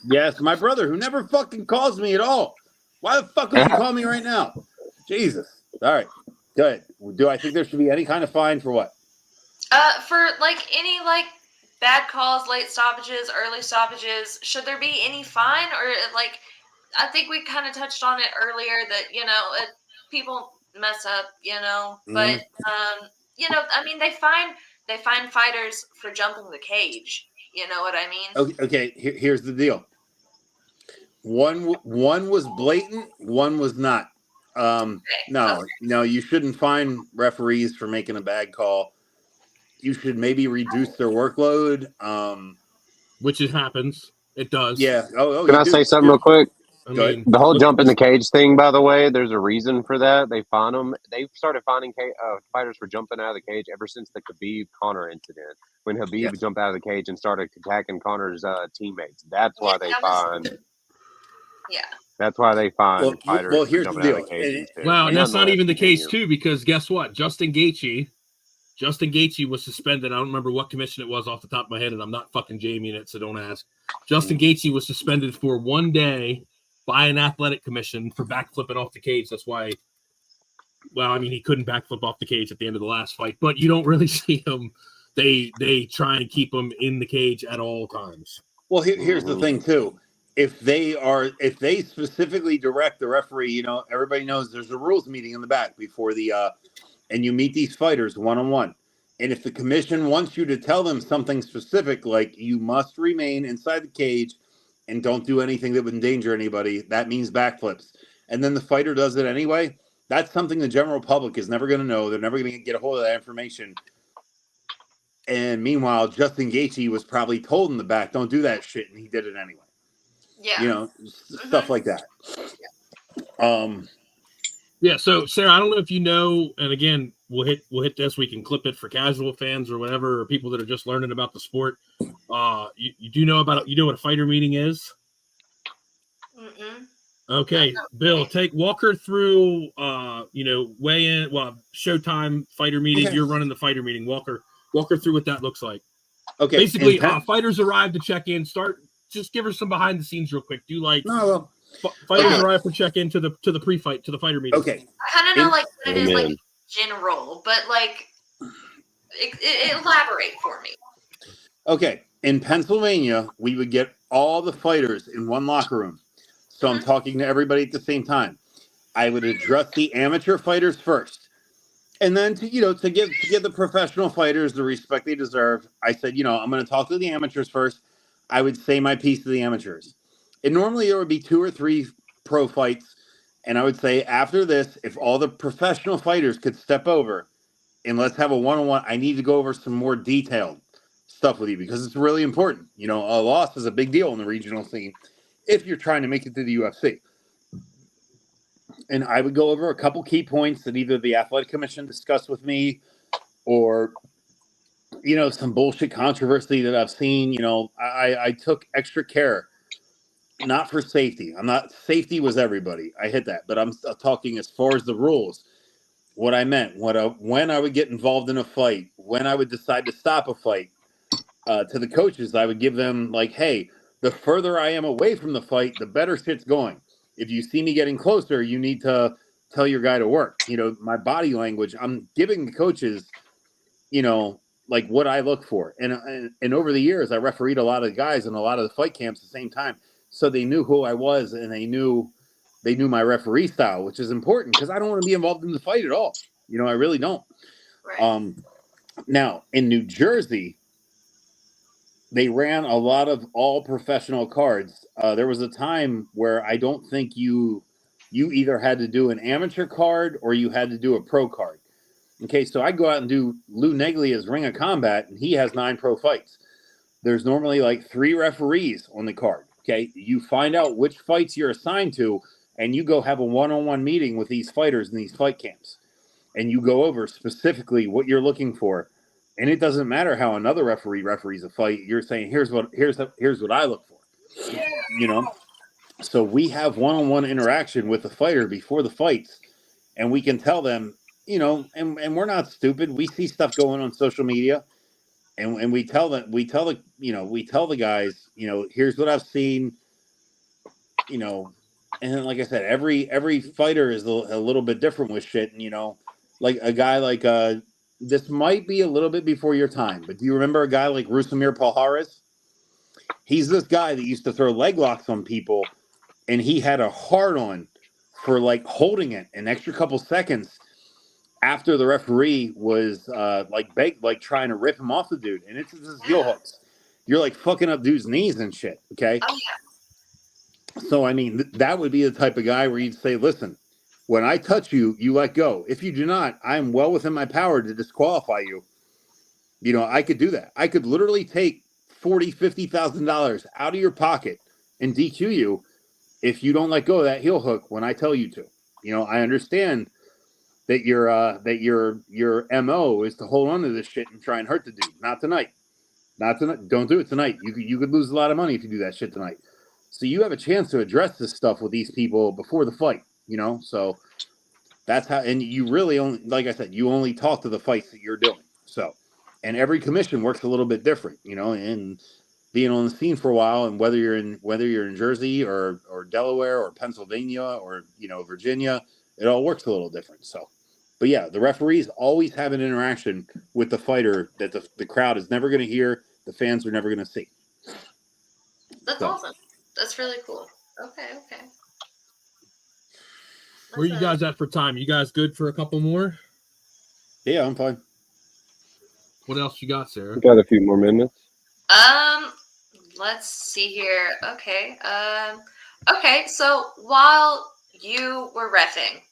Yes. My brother, who never fucking calls me at all. Why the fuck would you call me right now? Jesus. All right. Good. Do I think there should be any kind of fine for what? For any bad calls, late stoppages, early stoppages, should there be any fine, or I think we kind of touched on it earlier that people mess up, but I mean they find fighters for jumping the cage. You know what I mean? Okay. Here's the deal. One was blatant. One was not. No, you shouldn't fine referees for making a bad call. You should maybe reduce their workload. Which it happens. It does. Yeah. Can I say something real quick? I mean, the whole jump in the cage thing, by the way, there's a reason for that. They fine them. They've started finding fighters for jumping out of the cage ever since the Khabib Conor incident, when Khabib jumped out of the cage and started attacking Conor's teammates. That's why they find. Yeah. That's why they find fighters well, for here's jumping the out of deal. the cages. Well, and that's not even the case too, because guess what? Justin Gaethje was suspended. I don't remember what commission it was off the top of my head, and I'm not fucking Jamie in it, so don't ask. Justin Gaethje was suspended for 1 day by an athletic commission for backflipping off the cage. That's why. Well, I mean, he couldn't backflip off the cage at the end of the last fight, but you don't really see him. They try and keep him in the cage at all times. Well, here's the thing too. If they specifically direct the referee, you know, everybody knows there's a rules meeting in the back before the and you meet these fighters one-on-one. And if the commission wants you to tell them something specific, like you must remain inside the cage and don't do anything that would endanger anybody, that means backflips. And then the fighter does it anyway. That's something the general public is never going to know. They're never going to get a hold of that information. And meanwhile, Justin Gaethje was probably told in the back, don't do that shit. And he did it anyway. Yeah. You know, stuff like that. Yeah, so Sarah, I don't know if you know, and again, we'll hit this. We can clip it for casual fans or whatever, or people that are just learning about the sport. You do know about, you know what a fighter meeting is? Okay, Bill, walk her through. Weigh in. Well, Showtime fighter meeting. Okay. You're running the fighter meeting. Walk her through what that looks like. Okay. Basically, fighters arrive to check in. Just give her some behind the scenes real quick. Fighters arrive for check in to the pre-fight, to the fighter meeting. Okay. I kind of know what it is, like general, but elaborate for me. Okay. In Pennsylvania, we would get all the fighters in one locker room. So I'm talking to everybody at the same time. I would address the amateur fighters first. And then to give the professional fighters the respect they deserve, I said, I'm going to talk to the amateurs first. I would say my piece to the amateurs. And normally there would be 2 or 3 pro fights. And I would say, after this, if all the professional fighters could step over and let's have a one-on-one, I need to go over some more detailed stuff with you because it's really important. A loss is a big deal in the regional scene if you're trying to make it to the UFC. And I would go over a couple key points that either the athletic commission discussed with me or, some bullshit controversy that I've seen. I took extra care, not for safety. Safety was everybody. I hit that. But I'm talking as far as the rules, what I meant, when I would get involved in a fight, when I would decide to stop a fight, to the coaches, I would give them hey, the further I am away from the fight, the better shit's going. If you see me getting closer, you need to tell your guy to work. My body language, I'm giving the coaches, what I look for. And over the years, I refereed a lot of guys in a lot of the fight camps at the same time. So they knew who I was and they knew my referee style, which is important because I don't want to be involved in the fight at all. I really don't. Right. Now, in New Jersey, they ran a lot of all professional cards. There was a time where I don't think you either had to do an amateur card or you had to do a pro card. Okay, so I go out and do Lou Neglia's Ring of Combat, and he has 9 pro fights. There's normally 3 referees on the card. Okay, you find out which fights you're assigned to, and you go have a one-on-one meeting with these fighters in these fight camps, and you go over specifically what you're looking for. And it doesn't matter how another referee referees a fight. You're saying, here's what I look for. So we have one-on-one interaction with the fighter before the fights, and we can tell them, and we're not stupid. We see stuff going on social media, and we tell the guys, here's what I've seen, and then, like I said, every fighter is a little bit different with shit, and a guy this might be a little bit before your time, but do you remember a guy like Rusumir Palhares? He's this guy that used to throw leg locks on people, and he had a hard-on for holding it an extra couple seconds after the referee was trying to rip him off the dude. And it's just heel hooks. You're fucking up dude's knees and shit, okay? Oh, yeah. So, I mean, that would be the type of guy where you'd say, listen, when I touch you, you let go. If you do not, I'm well within my power to disqualify you. I could do that. I could literally take $40,000, $50,000 out of your pocket and DQ you if you don't let go of that heel hook when I tell you to. You know, I understand that your MO is to hold on to this shit and try and hurt the dude. Not tonight. Not tonight. Don't do it tonight. You could lose a lot of money if you do that shit tonight. So you have a chance to address this stuff with these people before the fight, you know? So that's how, and you really only, like I said, you only talk to the fights that you're doing. So, and every commission works a little bit different, you know, and being on the scene for a while, and whether you're in Jersey or Delaware or Pennsylvania or, you know, Virginia, it all works a little different. So, but yeah, the referees always have an interaction with the fighter that the crowd is never going to hear, the fans are never going to see. That's awesome. That's really cool. Okay. Where you guys at for time? You guys good for a couple more? Yeah, I'm fine. What else you got, Sarah? We got a few more minutes. Let's see here. Okay. Okay. So while you were reffing,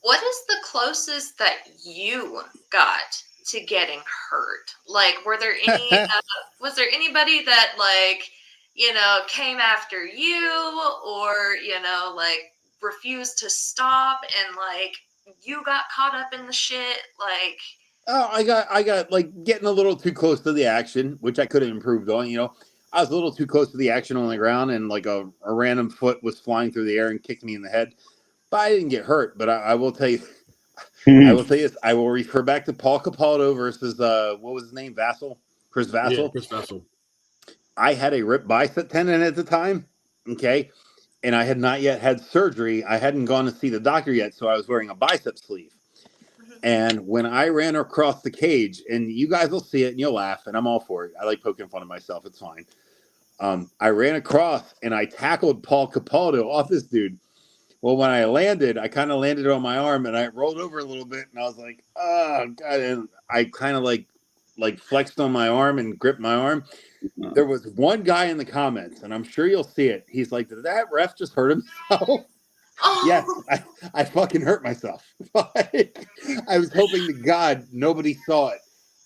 what is the closest that you got to getting hurt? Like, were there any? Was there anybody that, like, you know, came after you, or, you know, like, refused to stop, and, like, you got caught up in the shit? Like, oh, I got like getting a little too close to the action, which I could have improved on. You know, I was a little too close to the action on the ground, and like a random foot was flying through the air and kicked me in the head. But I didn't get hurt. But I will tell you, I will refer back to Paul Capaldo versus what was his name, Chris Vassell. Yeah, Chris Vassell. I had a ripped bicep tendon at the time. Okay. And I had not yet had surgery. I hadn't gone to see the doctor yet, so I was wearing a bicep sleeve. And when I ran across the cage, and you guys will see it and you'll laugh, and I'm all for it. I like poking fun of myself. It's fine. I ran across and I tackled Paul Capaldo off this dude. Well, when I landed, I kind of landed on my arm and I rolled over a little bit, and I was like, oh, God. And I kind of like flexed on my arm and gripped my arm. There was one guy in the comments, and I'm sure you'll see it. He's like, did that ref just hurt himself? Yes, I fucking hurt myself. I was hoping to God nobody saw it.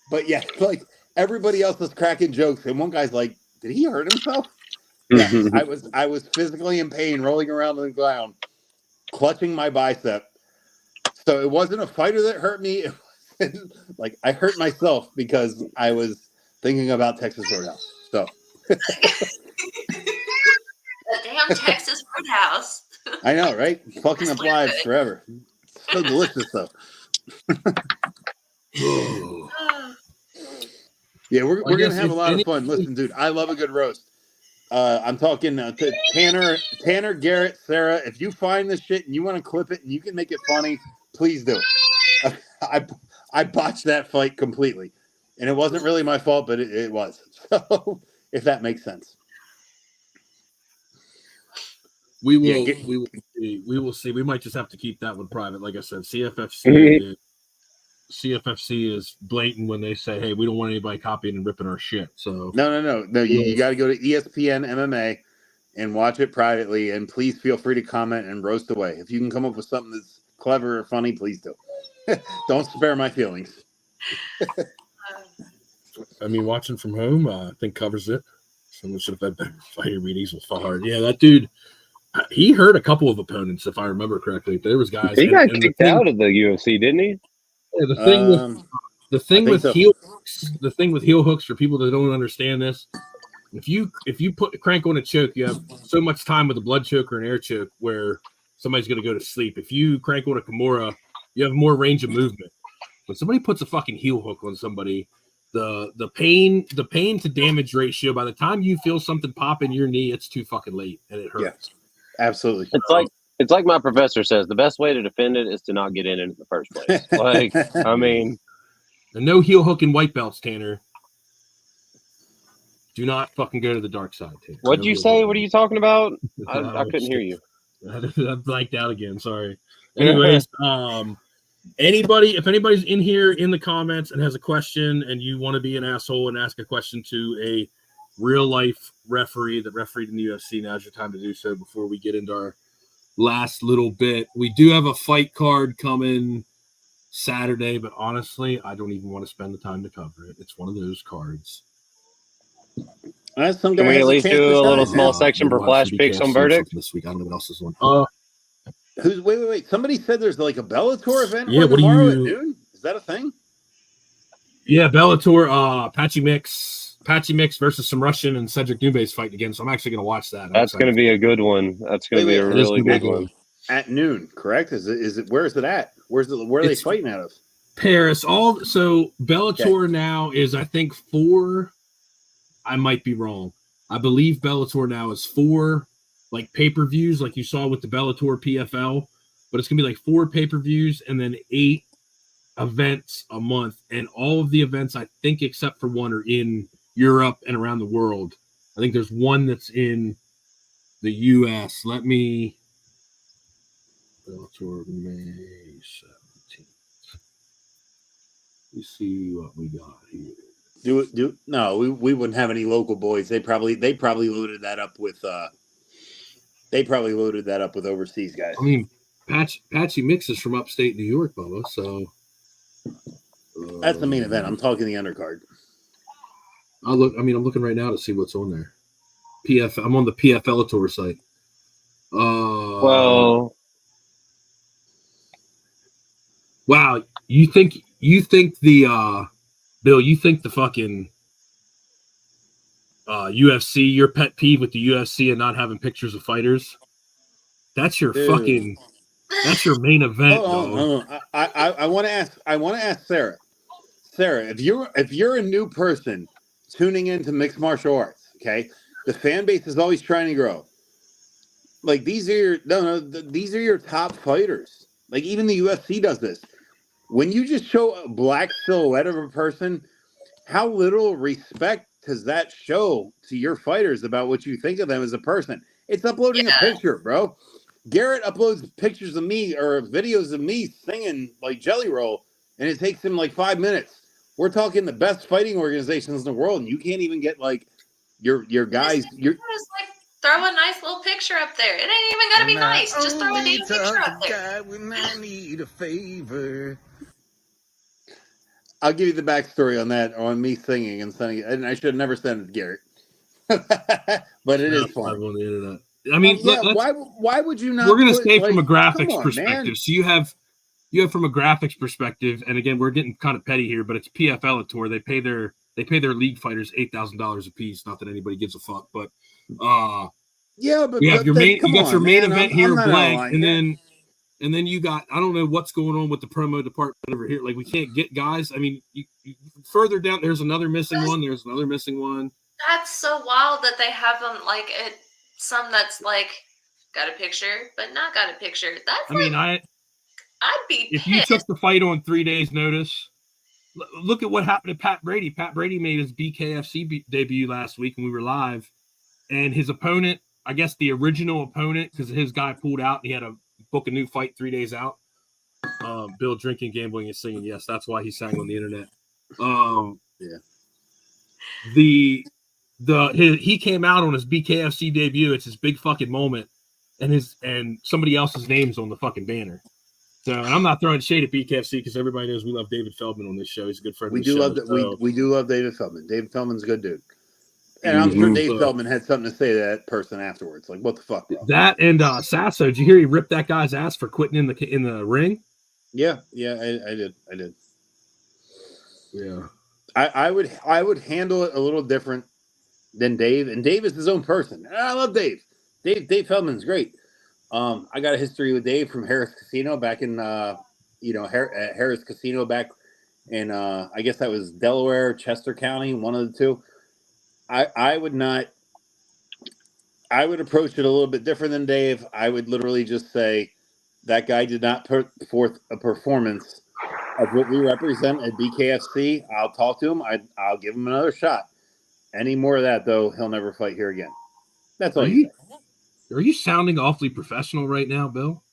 But yeah, like everybody else was cracking jokes, and one guy's like, did he hurt himself? Yes, I was physically in pain, rolling around on the ground, clutching my bicep. So it wasn't a fighter that hurt me. It wasn't, like, I hurt myself because I was thinking about Texas Roadhouse. So the damn Texas Roadhouse. I know, right? Fucking up lives forever. So delicious, though. Yeah, we're gonna have a lot of fun. Listen, dude, I love a good roast. I'm talking to Tanner, Garrett, Sarah. If you find this shit and you want to clip it and you can make it funny, please do. I botched that fight completely, and it wasn't really my fault, but it was. So, if that makes sense. We will see. We might just have to keep that one private. Like I said, CFFC is blatant when they say, "Hey, we don't want anybody copying and ripping our shit." So no. You got to go to ESPN MMA and watch it privately. And please feel free to comment and roast away. If you can come up with something that's clever or funny, please do. Don't spare my feelings. I mean, watching from home, I think covers it. Someone should have had better fighter meetings with Fahard. Yeah, that dude. He hurt a couple of opponents, if I remember correctly. There was guys. He got kicked out of the UFC, didn't he? Yeah, the thing with heel hooks for people that don't understand this. If you crank on a choke, you have so much time with a blood choke or an air choke where somebody's going to go to sleep. If you crank on a Kimura, you have more range of movement. When somebody puts a fucking heel hook on somebody, the pain to damage ratio, by the time you feel something pop in your knee, it's too fucking late and it hurts. Yeah. Absolutely. It's like my professor says, the best way to defend it is to not get in it in the first place. Like, I mean, and no heel hook and white belts, Tanner. Do not fucking go to the dark side, Tanner. What'd you say? What are you talking about? I couldn't hear you. I blanked out again. Sorry. Anyways, if anybody's in here in the comments and has a question and you want to be an asshole and ask a question to a real life referee that refereed in the UFC, now's your time to do so before we get into our last little bit. We do have a fight card coming Saturday, but honestly, I don't even want to spend the time to cover it. It's one of those cards. Some Can guy we has at a least chance do to a little shine small now. section for flash picks on verdict? this week. I don't know what else is on. Wait. Somebody said there's like a Bellator event Yeah, on what do tomorrow at you? noon. Is that a thing? Yeah, Bellator, Patchy Mix versus some Russian and Cedric Nubes fighting again. So I'm actually going to watch that. That's going to be a good one. That's going to be a really good one. At noon, correct? Is it? Where is it at? Where are they fighting out of? Paris. So Bellator now is, I think, 4. I might be wrong. I believe Bellator now is 4 like pay-per-views, like you saw with the Bellator PFL, but it's gonna be like 4 pay-per-views and then 8 events a month, and all of the events, I think, except for one, are in Europe and around the world. I think there's one that's in the U.S. Let me Bellator May 17th. Let's see what we got here. No, we wouldn't have any local boys. They probably loaded that up with overseas guys. I mean, Patchy Mix is from upstate New York, Bubba. So that's the main event. I'm talking the undercard. I'm looking right now to see what's on there. I'm on the PFL Tour site. Well, wow. You think the Bill? You think the fucking UFC? Your pet peeve with the UFC and not having pictures of fighters? That's your fucking. That's your main event. Hold on. I want to ask Sarah. Sarah, if you're a new person tuning into mixed martial arts, okay, the fan base is always trying to grow. Like these are your top fighters. Like even the UFC does this. When you just show a black silhouette of a person, how little respect does that show to your fighters about what you think of them as a person? It's uploading a picture, bro. Garrett uploads pictures of me or videos of me singing like Jelly Roll, and it takes him like 5 minutes. We're talking the best fighting organizations in the world, and you can't even get like your guys. Just like throw a nice little picture up there. It ain't even gotta be nice. Just throw a damn picture up there. When I need a favor. I'll give you the backstory on that, on me singing and sending it. And I should have never sent it to Garrett. But it is fun. On the internet. I mean, why would you not? We're going to stay from a graphics perspective. Man. So you have from a graphics perspective, and again, we're getting kind of petty here, but it's PFL Tour. They pay their league fighters $8,000 a piece. Not that anybody gives a fuck, but but you have your main. You got your main event here, blank, and then you got, I don't know what's going on with the promo department over here. Like, we can't get guys. I mean, you further down, there's another missing one. There's another missing one. That's so wild that they have them like some that's like got a picture, but not got a picture. That's I'd be pissed. If you took the fight on 3 days' notice, look at what happened to Pat Brady. Pat Brady made his BKFC debut last week, and we were live. And his opponent, I guess the original opponent, because his guy pulled out, and he had to book a new fight 3 days out. Bill drinking, gambling, and singing. Yes, that's why he sang on the internet. He came out on his BKFC debut. It's his big fucking moment, and somebody else's name's on the fucking banner. So, and I'm not throwing shade at BKFC because everybody knows we love David Feldman on this show. He's a good friend. We do love David Feldman. David Feldman's a good dude. And I'm sure Dave Feldman had something to say to that person afterwards. Like, what the fuck, bro? That and Sasso. Did you hear he ripped that guy's ass for quitting in the ring? Yeah, I did. Yeah, I would handle it a little different than Dave, and Dave is his own person. And I love Dave. Dave Feldman's great. I got a history with Dave from Harris Casino back in Harris Casino back in I guess that was Delaware, Chester County, one of the two. I would approach it a little bit different than Dave. I would literally just say that guy did not put forth a performance of what we represent at BKFC. I'll talk to him. I'll give him another shot. Any more of that, though, he'll never fight here again. That's all you say. Are you sounding awfully professional right now, Bill?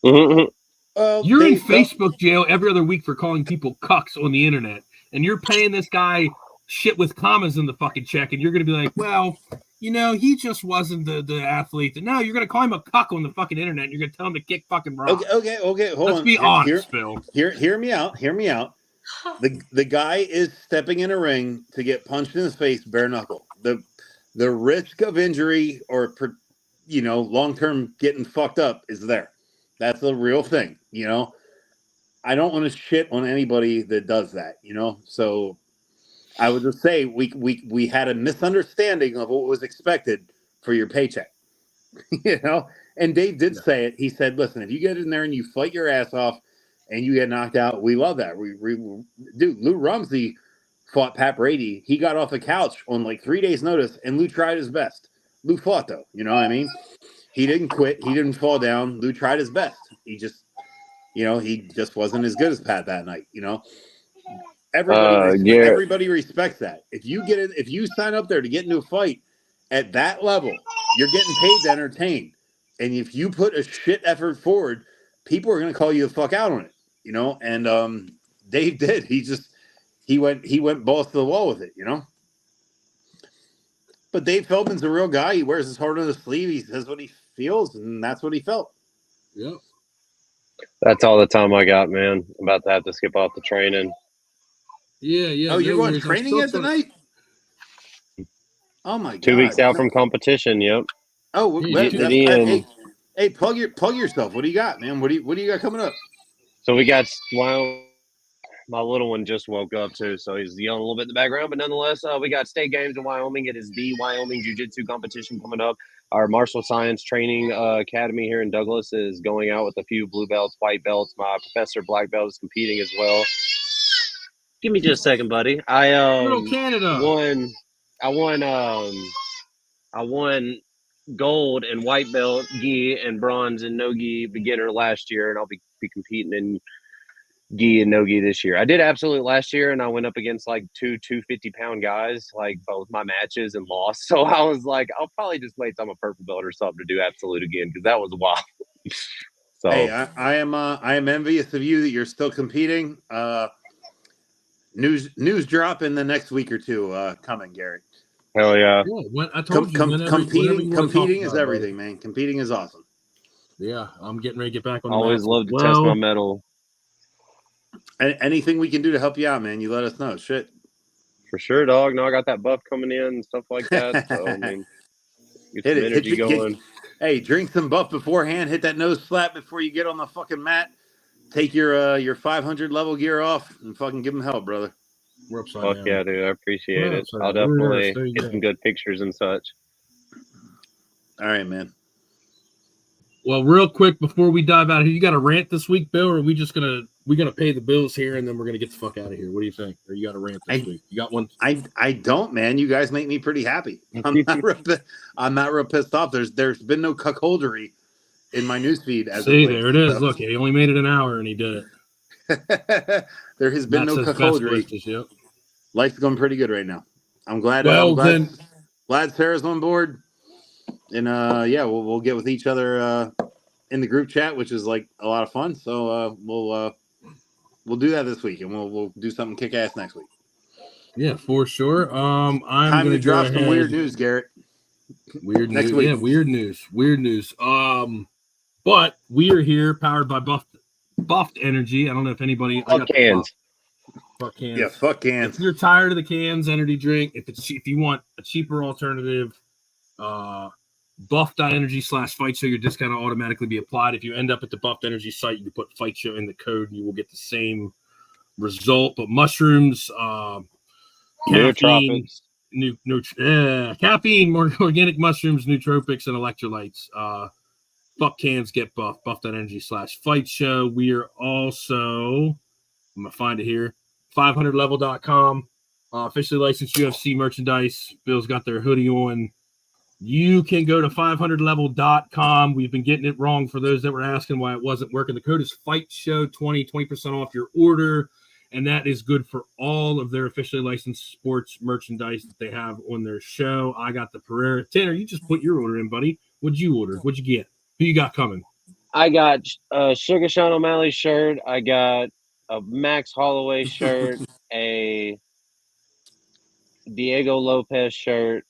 Mm-hmm. You're in Facebook jail every other week for calling people cucks on the internet, and you're paying this guy shit with commas in the fucking check, and you're going to be like, well, he just wasn't the athlete. No, you're going to call him a cuck on the fucking internet, and you're going to tell him to kick fucking rocks. Okay, hold on. Let's be honest, Bill. Hear me out. The guy is stepping in a ring to get punched in his face bare knuckle. The risk of injury or, long-term getting fucked up is there. That's the real thing, I don't want to shit on anybody that does that, So I would just say we had a misunderstanding of what was expected for your paycheck, And Dave did say it. He said, "Listen, if you get in there and you fight your ass off and you get knocked out, we love that. Dude, Lou Rumsey fought Pat Brady. He got off the couch on like 3 days' notice, and Lou tried his best. Lou fought though, you know what I mean? He didn't quit. He didn't fall down. Lou tried his best. He just, he just wasn't as good as Pat that night. Everybody respects that. If you sign up there to get into a fight at that level, you're getting paid to entertain. And if you put a shit effort forward, people are going to call you the fuck out on it, And Dave did. He went balls to the wall with it, But Dave Feldman's a real guy. He wears his heart on his sleeve. He says what he feels, and that's what he felt. Yeah. That's all the time I got, man. I'm about to have to skip off the training. Yeah. Oh, you're going training yet tonight? Oh my god! 2 weeks out from competition. Yep. Oh, hey, plug yourself. What do you got, man? What do you got coming up? So we got my little one just woke up too, so he's yelling a little bit in the background. But nonetheless, we got state games in Wyoming. It is the Wyoming Jiu-Jitsu competition coming up. Our martial science training academy here in Douglas is going out with a few blue belts, white belts. My professor black belt is competing as well. Give me just a second, buddy. Canada I won gold and white belt gi and bronze and no gi beginner last year, and I'll be competing in gi and no gi this year. I did absolute last year, and I went up against like two 250-pound guys, like both my matches, and lost. So I was like, I'll probably just wait till I'm a purple belt or something to do absolute again, because that was wild. So hey, I am envious of you that you're still competing. News drop in the next week or two coming, Garrett. Hell yeah. I told you, competing is everything, man. Competing is awesome. Yeah, I'm getting ready to get back on. Always love to test my metal. Anything we can do to help you out, man, you let us know. Shit. For sure, dog. No, I got that buff coming in and stuff like that. So I mean, get some energy going. Hey, drink some buff beforehand. Hit that nose slap before you get on the fucking mat. Take your 500 level gear off and fucking give them hell, brother. We're upside down. Yeah, dude. I appreciate it. I'll definitely get some good pictures and such. All right, man. Well, real quick before we dive out here, you got a rant this week, Bill, or are we just gonna pay the bills here and then we're gonna get the fuck out of here? What do you think? Or you got a rant this week? You got one? I don't, man. You guys make me pretty happy. I'm not real pissed off. There's been no cuckoldery in my newsfeed. There it is. So. Look, he only made it an hour and he did it. There has been no cuckoldery. Yep. Life's going pretty good right now. I'm glad. Glad Sarah's on board. And we'll get with each other in the group chat, which is like a lot of fun. So we'll do that this week, and we'll do something kick ass next week. Yeah, for sure. I'm time to drop some weird news, Garrett. Weird news. Yeah, weird news. But we are here, powered by Buffed Energy. I don't know if anybody. Fuck cans. Fuck cans. Yeah, fuck cans. If you're tired of the cans energy drink, if you want a cheaper alternative, buff.energy/FightShow, your discount will automatically be applied. If you end up at the Buffed Energy site, you can put FightShow in the code and you will get the same result. But mushrooms, caffeine, caffeine, more organic mushrooms, nootropics, and electrolytes. Fuck cans, get buff. Buff.energy/FightShow. We are also, I'm going to find it here, 500level.com. Officially licensed UFC merchandise. Bill's got their hoodie on. You can go to 500level.com. We've been getting it wrong for those that were asking why it wasn't working. The code is FightShow20, 20% off your order. And that is good for all of their officially licensed sports merchandise that they have on their show. I got the Pereira. Tanner, you just put your order in, buddy. What'd you order? What'd you get? Who you got coming? I got a Sugar Sean O'Malley shirt. I got a Max Holloway shirt, a Diego Lopez shirt.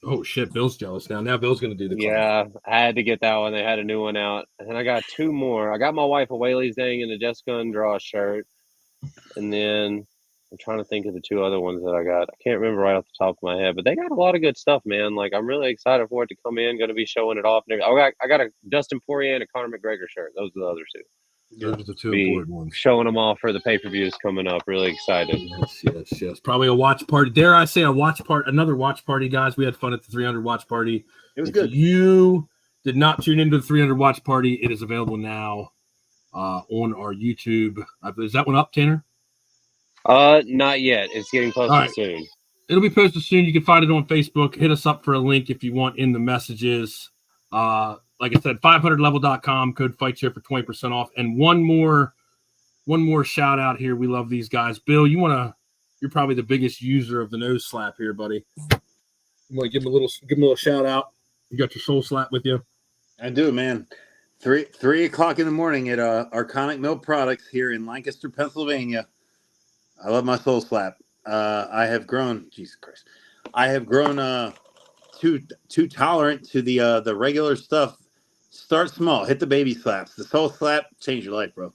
Oh, shit. Bill's jealous now. Now Bill's going to do the class. Yeah, I had to get that one. They had a new one out. And then I got two more. I got my wife a Whaley's Dang and a Jessica Andrade shirt. And then I'm trying to think of the two other ones that I got. I can't remember right off the top of my head, but they got a lot of good stuff, man. Like, I'm really excited for it to come in. Going to be showing it off. I got a Dustin Poirier and a Conor McGregor shirt. Those are the other two. Those are the two important ones. Showing them off for the pay-per-views coming up. Really excited. Yes. Probably a watch party. Dare I say another watch party, guys. We had fun at the 300 watch party. It was good. You did not tune into the 300 watch party. It is available now on our YouTube. Is that one up, Tanner? Not yet. It's getting posted soon. It'll be posted soon. You can find it on Facebook. Hit us up for a link if you want in the messages. Like I said, 500level.com, code FightShow for 20% off. And one more shout out here. We love these guys. Bill, you're probably the biggest user of the nose slap here, buddy. You want to give him a little shout out? You got your soul slap with you? I do, man. 3 o'clock in the morning at Arconic Milk Products here in Lancaster, Pennsylvania. I love my soul slap. I have grown, Jesus Christ. I have grown too tolerant to the regular stuff. Start small, hit the baby slaps. The soul slap, change your life, bro.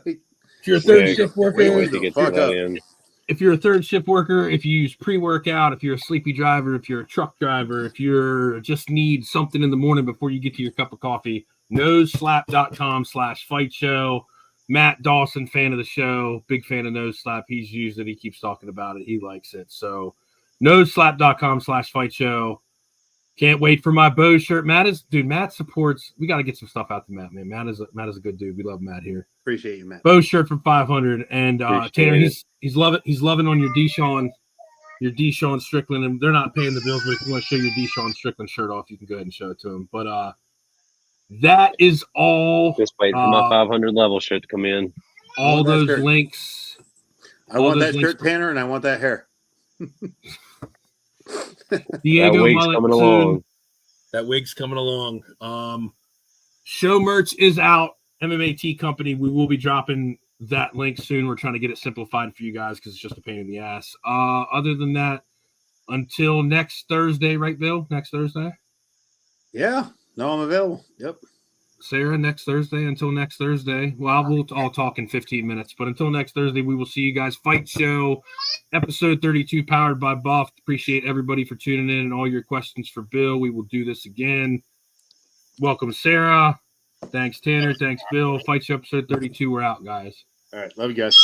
If you're a third shift worker, if you're a third shift worker, if you use pre-workout, if you're a sleepy driver, if you're a truck driver, if you're just need something in the morning before you get to your cup of coffee, noseslap.com/FightShow. Matt Dawson, fan of the show, big fan of Nose Slap. He's used it. He keeps talking about it. He likes it. So noseslap.com/FightShow. Can't wait for my Bo shirt. Matt supports. We got to get some stuff out to Matt, man. Matt is a good dude. We love Matt here. Appreciate you, Matt. Bo shirt for 500. And Tanner, he's loving on your Deshaun Strickland. And they're not paying the bills, but if you want to show your Deshaun Strickland shirt off, you can go ahead and show it to him. But that is all. Just waiting for my 500 level shirt to come in. All those links. I want that shirt, Tanner, and I want that hair. Diego, that wig's coming along. That wig's coming along. Show merch is out. MMAT Company. We will be dropping that link soon. We're trying to get it simplified for you guys because it's just a pain in the ass. Other than that, until next Thursday, right, Bill? Next Thursday? Yeah. No, I'm available. Yep. Sarah, next Thursday. Until next Thursday. Well, we'll all talk in 15 minutes. But until next Thursday, we will see you guys. Fight Show, episode 32, powered by Buff. Appreciate everybody for tuning in and all your questions for Bill. We will do this again. Welcome, Sarah. Thanks, Tanner. Thanks, Bill. Fight Show, episode 32. We're out, guys. All right. Love you guys.